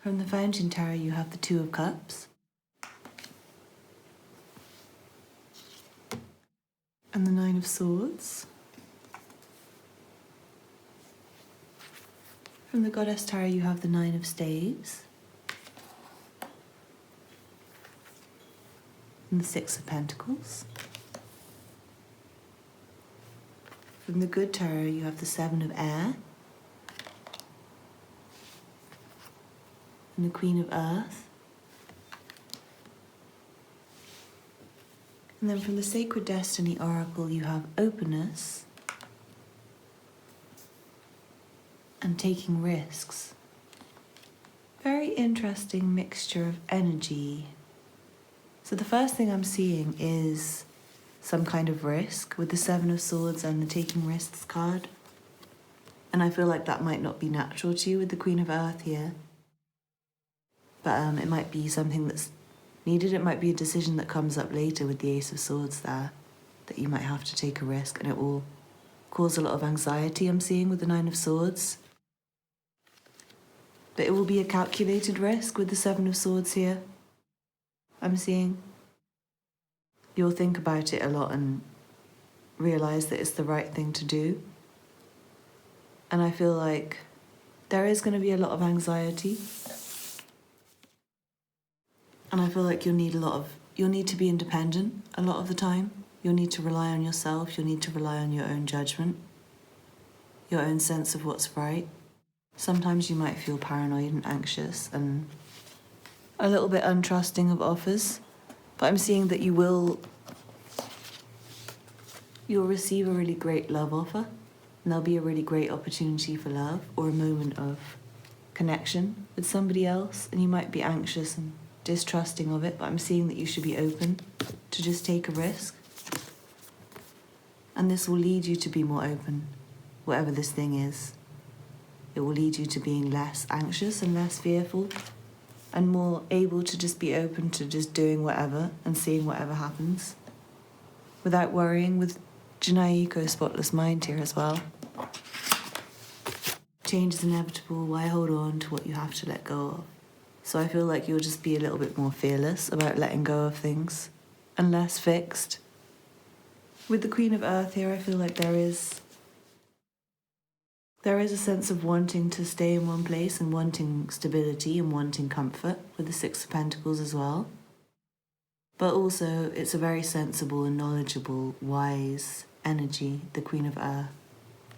From the Fountain Tarot, you have the Two of Cups and the Nine of Swords. From the Goddess Tarot, you have the Nine of Staves and the Six of Pentacles. From the Good Tarot, you have the Seven of Air and the Queen of Earth. And then from the Sacred Destiny Oracle, you have openness and taking risks. Very interesting mixture of energy. So the first thing I'm seeing is some kind of risk with the Seven of Swords and the Taking Risks card. And I feel like that might not be natural to you with the Queen of Earth here. But it might be something that's needed. It might be a decision that comes up later with the Ace of Swords there, that you might have to take a risk, and it will cause a lot of anxiety, I'm seeing, with the Nine of Swords. But it will be a calculated risk with the Seven of Swords here, I'm seeing. You'll think about it a lot and realise that it's the right thing to do. And I feel like there is going to be a lot of anxiety. And I feel like you'll need to be independent a lot of the time. You'll need to rely on yourself. You'll need to rely on your own judgment, your own sense of what's right. Sometimes you might feel paranoid and anxious and a little bit untrusting of offers, but I'm seeing that you'll receive a really great love offer, and there'll be a really great opportunity for love or a moment of connection with somebody else, and you might be anxious and distrusting of it, but I'm seeing that you should be open to just take a risk. And this will lead you to be more open, whatever this thing is. it will lead you to being less anxious and less fearful and more able to just be open to just doing whatever and seeing whatever happens without worrying, with Janaiko spotless mind here as well. Change is inevitable. Why hold on to what you have to let go of? So I feel like you'll just be a little bit more fearless about letting go of things and less fixed. With the Queen of Earth here, I feel like there is a sense of wanting to stay in one place and wanting stability and wanting comfort with the Six of Pentacles as well. But also, it's a very sensible and knowledgeable, wise energy, the Queen of Earth.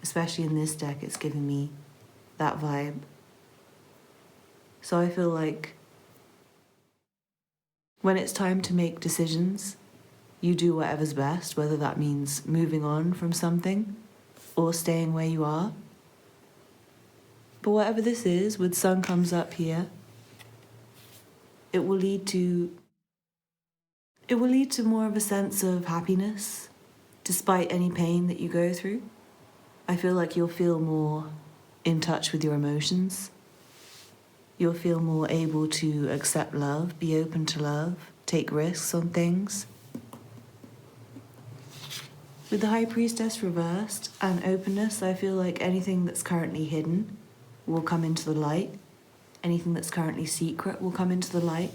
Especially in this deck, it's giving me that vibe. So I feel like when it's time to make decisions, you do whatever's best, whether that means moving on from something or staying where you are. But whatever this is, with Sun comes up here, it will lead to more of a sense of happiness, despite any pain that you go through. I feel like you'll feel more in touch with your emotions. You'll feel more able to accept love, be open to love, take risks on things. With the High Priestess reversed and openness, I feel like anything that's currently hidden will come into the light. Anything that's currently secret will come into the light.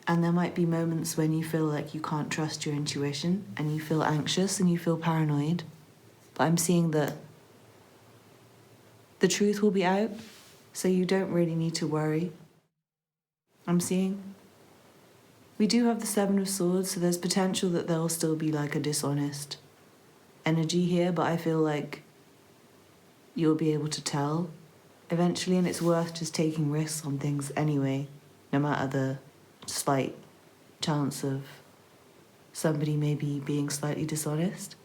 And there might be moments when you feel like you can't trust your intuition and you feel anxious and you feel paranoid. But I'm seeing that the truth will be out, so you don't really need to worry. I'm seeing. We do have the Seven of Swords, so there's potential that there will still be like a dishonest energy here, but I feel like you'll be able to tell eventually, and it's worth just taking risks on things anyway, no matter the slight chance of somebody maybe being slightly dishonest.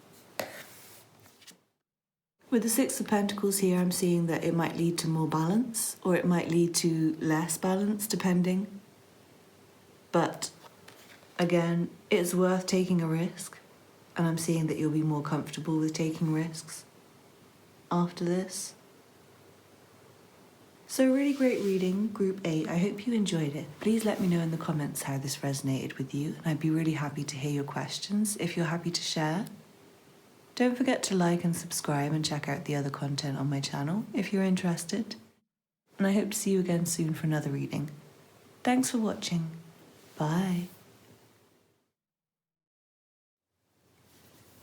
With the Six of Pentacles here, I'm seeing that it might lead to more balance, or it might lead to less balance, depending. But again, it's worth taking a risk, and I'm seeing that you'll be more comfortable with taking risks after this. So really great reading, Group 8. I hope you enjoyed it. Please let me know in the comments how this resonated with you, and I'd be really happy to hear your questions if you're happy to share. Don't forget to like and subscribe and check out the other content on my channel if you're interested. And I hope to see you again soon for another reading. Thanks for watching. Bye.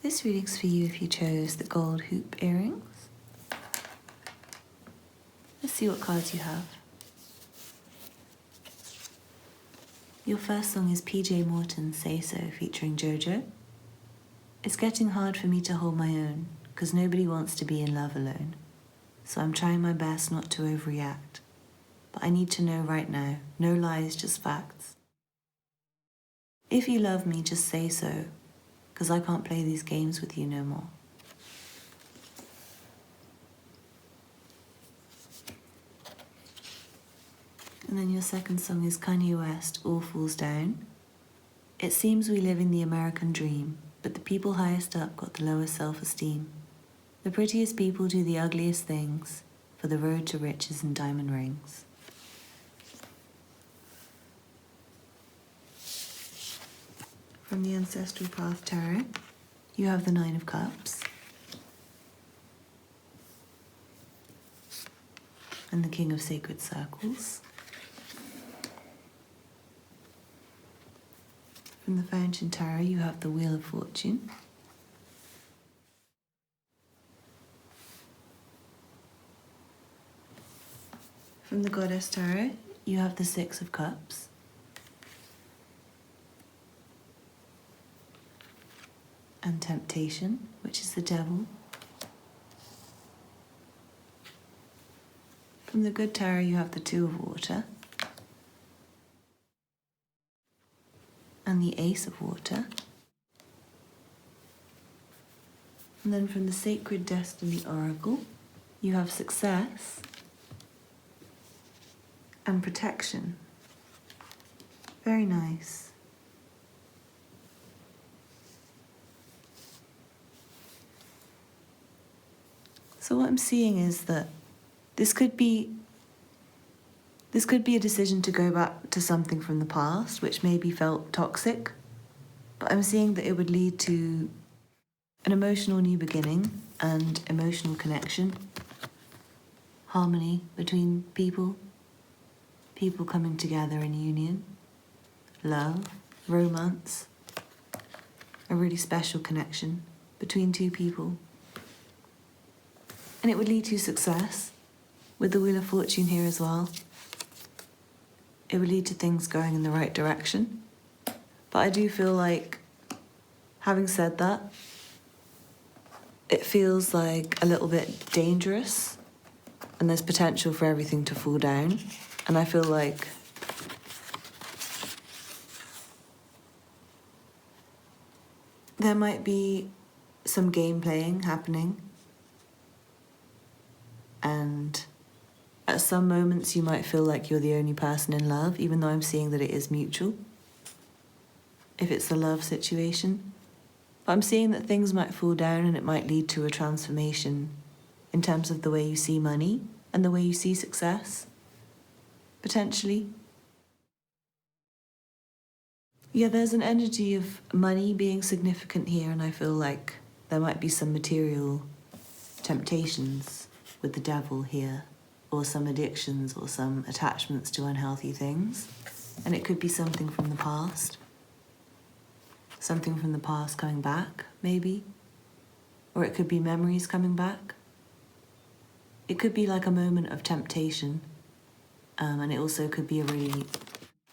This reading's for you if you chose the gold hoop earrings. Let's see what cards you have. Your first song is PJ Morton's Say So featuring JoJo. It's getting hard for me to hold my own, because nobody wants to be in love alone. So I'm trying my best not to overreact. But I need to know right now, no lies, just facts. If you love me, just say so, because I can't play these games with you no more. And then your second song is Kanye West, All Falls Down. It seems we live in the American dream, but the people highest up got the lowest self-esteem. The prettiest people do the ugliest things, for the road to riches and diamond rings. From the Ancestral Path Tarot, you have the Nine of Cups and the King of Sacred Circles. From the Fountain Tarot, you have the Wheel of Fortune. From the Goddess Tarot, you have the Six of Cups. And Temptation, which is the Devil. From the Good Tarot, you have the Two of Water. And the Ace of Water. And then from the Sacred Destiny Oracle, you have Success and Protection. Very nice. So what I'm seeing is that This could be a decision to go back to something from the past which maybe felt toxic, but I'm seeing that it would lead to an emotional new beginning and emotional connection, harmony between people coming together in union, love, romance, a really special connection between two people. And it would lead to success with the Wheel of Fortune here as well. It would lead to things going in the right direction. But I do feel like, having said that, it feels like a little bit dangerous and there's potential for everything to fall down. And I feel like there might be some game playing happening. And at some moments you might feel like you're the only person in love, even though I'm seeing that it is mutual, if it's a love situation. But I'm seeing that things might fall down and it might lead to a transformation in terms of the way you see money and the way you see success, potentially. Yeah, there's an energy of money being significant here, and I feel like there might be some material temptations with the devil here, or some addictions or some attachments to unhealthy things. And it could be something from the past. Something from the past coming back, maybe. Or it could be memories coming back. It could be like a moment of temptation. And it also could be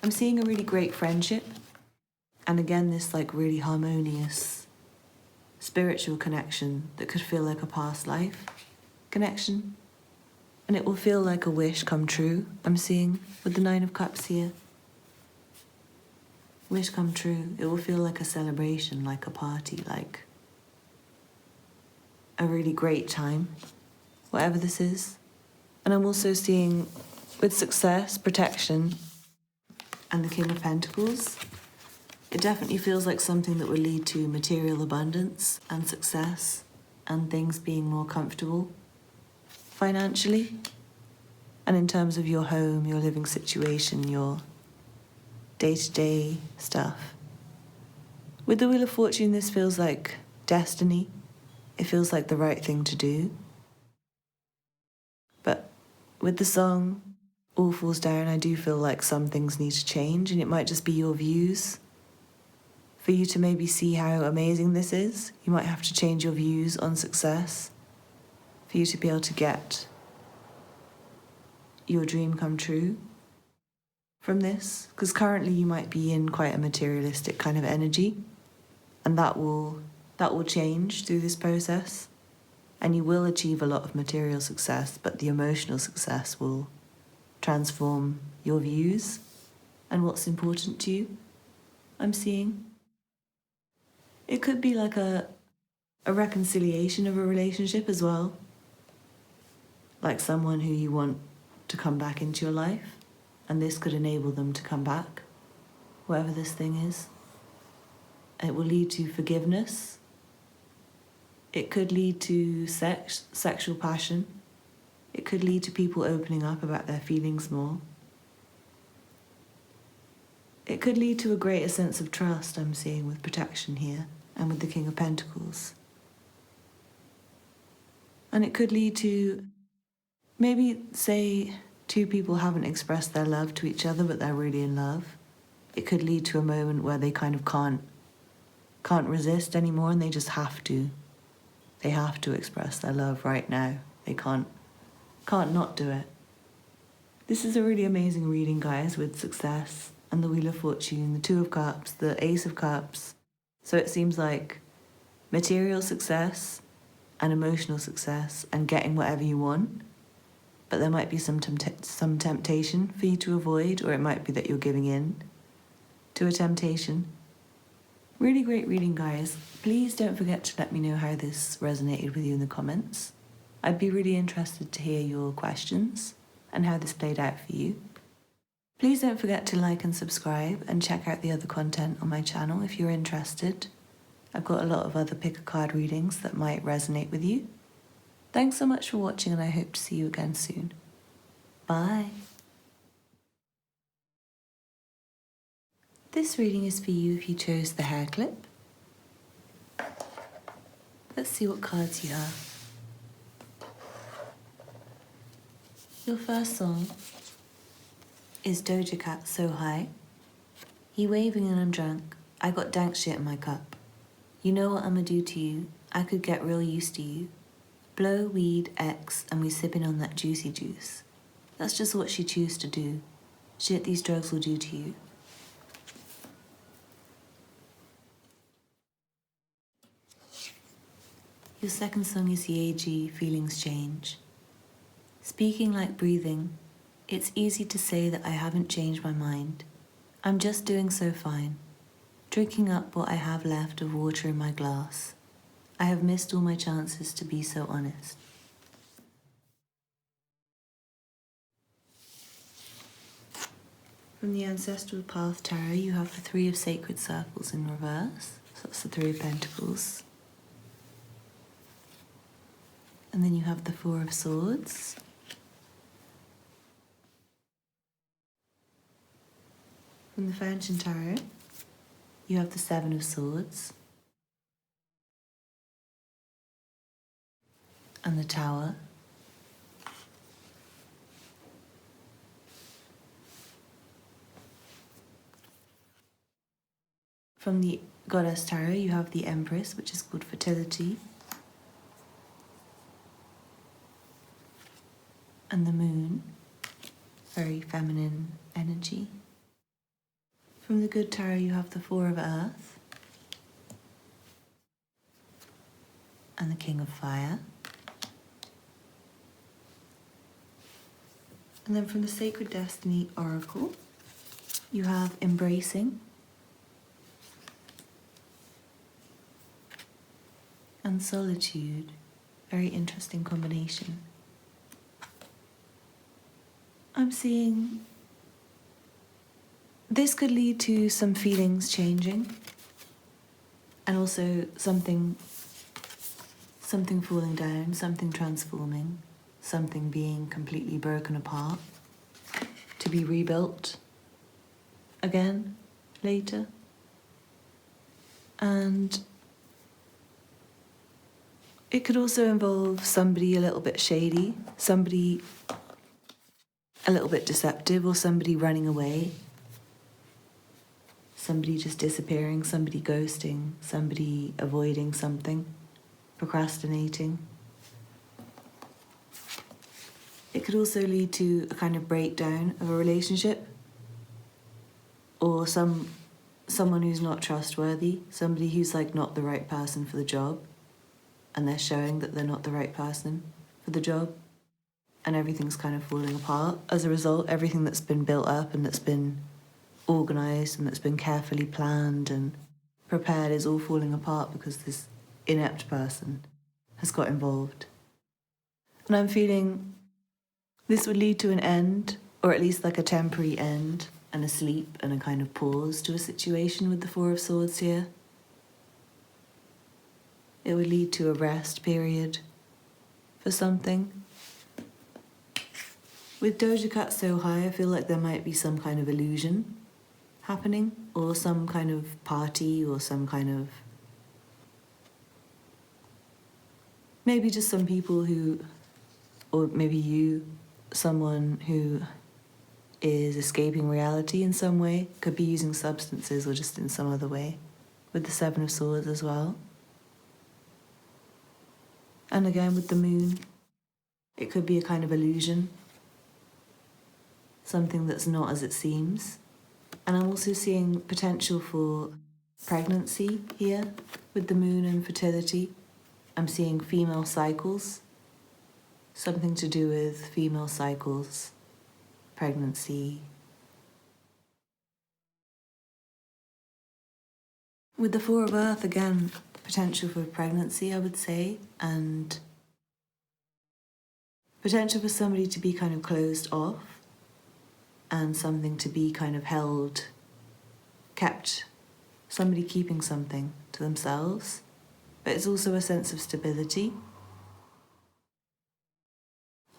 I'm seeing a really great friendship. And again, this like really harmonious spiritual connection that could feel like a past life connection. And it will feel like a wish come true, I'm seeing, with the Nine of Cups here. Wish come true. It will feel like a celebration, like a party, like a really great time, whatever this is. And I'm also seeing, with success, protection, and the King of Pentacles, it definitely feels like something that will lead to material abundance and success and things being more comfortable financially, and in terms of your home, your living situation, your day-to-day stuff. With the Wheel of Fortune, this feels like destiny. It feels like the right thing to do. But with the song All Falls Down, I do feel like some things need to change, and it might just be your views. For you to maybe see how amazing this is, you might have to change your views on success for you to be able to get your dream come true from this. Because currently you might be in quite a materialistic kind of energy, and that will change through this process, and you will achieve a lot of material success, but the emotional success will transform your views and what's important to you, I'm seeing. It could be like a reconciliation of a relationship as well. Like someone who you want to come back into your life, and this could enable them to come back, whatever this thing is. It will lead to forgiveness. It could lead to sexual passion. It could lead to people opening up about their feelings more. It could lead to a greater sense of trust, I'm seeing, with protection here, and with the King of Pentacles. And it could lead to, maybe, say, two people haven't expressed their love to each other, but they're really in love. It could lead to a moment where they kind of can't resist anymore, and they just have to. They have to express their love right now. They can't not do it. This is a really amazing reading, guys, with success and the Wheel of Fortune, the Two of Cups, the Ace of Cups. So it seems like material success and emotional success and getting whatever you want, but there might be some temptation for you to avoid, or it might be that you're giving in to a temptation. Really great reading, guys. Please don't forget to let me know how this resonated with you in the comments. I'd be really interested to hear your questions and how this played out for you. Please don't forget to like and subscribe, and check out the other content on my channel if you're interested. I've got a lot of other pick a card readings that might resonate with you. Thanks so much for watching, and I hope to see you again soon. Bye. This reading is for you if you chose the hair clip. Let's see what cards you have. Your first song is Doja Cat, So High. He waving and I'm drunk. I got dank shit in my cup. You know what I'ma do to you? I could get real used to you. Blow, weed, X, and we sipping on that juicy juice. That's just what she choose to do. Shit these drugs will do to you. Your second song is Yeji, Feelings Change. Speaking like breathing, it's easy to say that I haven't changed my mind. I'm just doing so fine. Drinking up what I have left of water in my glass. I have missed all my chances to be so honest. From the Ancestral Path Tarot, you have the Three of Sacred Circles in reverse. So that's the Three of Pentacles. And then you have the Four of Swords. From the Fountain Tarot, you have the Seven of Swords. And the Tower. From the Goddess Tarot, you have the Empress, which is called Fertility. And the Moon, very feminine energy. From the Good Tarot, you have the Four of Earth. And the King of Fire. And then from the Sacred Destiny Oracle, you have Embracing. And Solitude, very interesting combination. I'm seeing this could lead to some feelings changing and also something falling down, something transforming, something being completely broken apart to be rebuilt again later. And it could also involve somebody a little bit shady, somebody a little bit deceptive, or somebody running away, somebody just disappearing, somebody ghosting, somebody avoiding something, procrastinating. It could also lead to a kind of breakdown of a relationship, or someone who's not trustworthy, somebody who's like not the right person for the job, and they're showing that they're not the right person for the job, and everything's kind of falling apart. As a result, everything that's been built up and that's been organised and that's been carefully planned and prepared is all falling apart because this inept person has got involved. And I'm feeling this would lead to an end, or at least like a temporary end, and a sleep and a kind of pause to a situation with the Four of Swords here. It would lead to a rest period for something. With Doja Cat So High, I feel like there might be some kind of illusion happening, or some kind of party, or some kind of... maybe just some people who, or maybe you, someone who is escaping reality in some way, could be using substances or just in some other way, with the Seven of Swords as well. And again with the Moon, it could be a kind of illusion, something that's not as it seems. And I'm also seeing potential for pregnancy here with the Moon and fertility. I'm seeing female cycles, something to do with female cycles, pregnancy. With the Four of Earth, again, potential for pregnancy, I would say, and potential for somebody to be kind of closed off and something to be kind of held, kept, somebody keeping something to themselves. But it's also a sense of stability.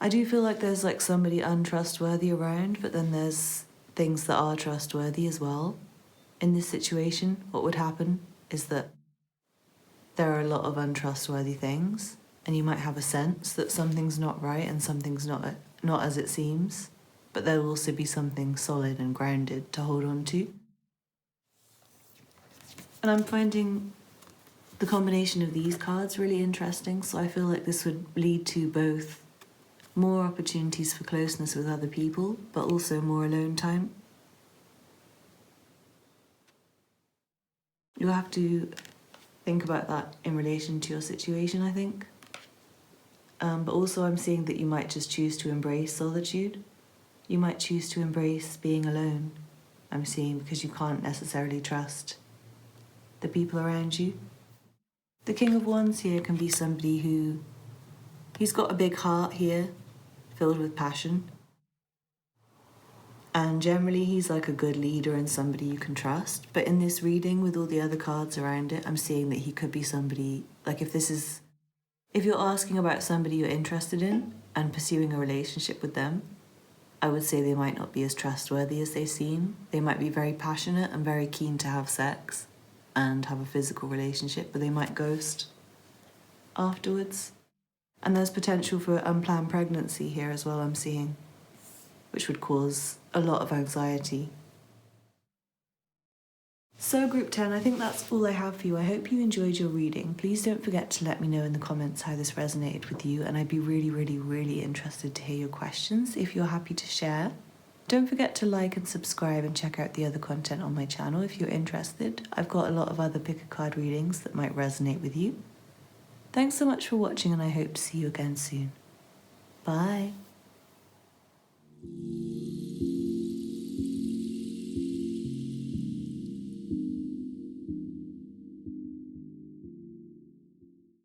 I do feel like there's like somebody untrustworthy around, but then there's things that are trustworthy as well. In this situation, what would happen is that there are a lot of untrustworthy things, and you might have a sense that something's not right and something's not as it seems, but there will also be something solid and grounded to hold on to. And I'm finding the combination of these cards really interesting, so I feel like this would lead to both more opportunities for closeness with other people, but also more alone time. You'll have to think about that in relation to your situation, I think. But also I'm seeing that you might just choose to embrace solitude. You might choose to embrace being alone, I'm seeing, because you can't necessarily trust the people around you. The King of Wands here can be somebody he's got a big heart here, filled with passion. And generally he's like a good leader and somebody you can trust. But in this reading, with all the other cards around it, I'm seeing that he could be somebody, like if you're asking about somebody you're interested in and pursuing a relationship with them, I would say they might not be as trustworthy as they seem. They might be very passionate and very keen to have sex and have a physical relationship, but they might ghost afterwards. And there's potential for unplanned pregnancy here as well, I'm seeing, which would cause a lot of anxiety. So Group 10, I think that's all I have for you. I hope you enjoyed your reading. Please don't forget to let me know in the comments how this resonated with you, and I'd be really, really, really interested to hear your questions if you're happy to share. Don't forget to like and subscribe and check out the other content on my channel if you're interested. I've got a lot of other pick a card readings that might resonate with you. Thanks so much for watching, and I hope to see you again soon. Bye.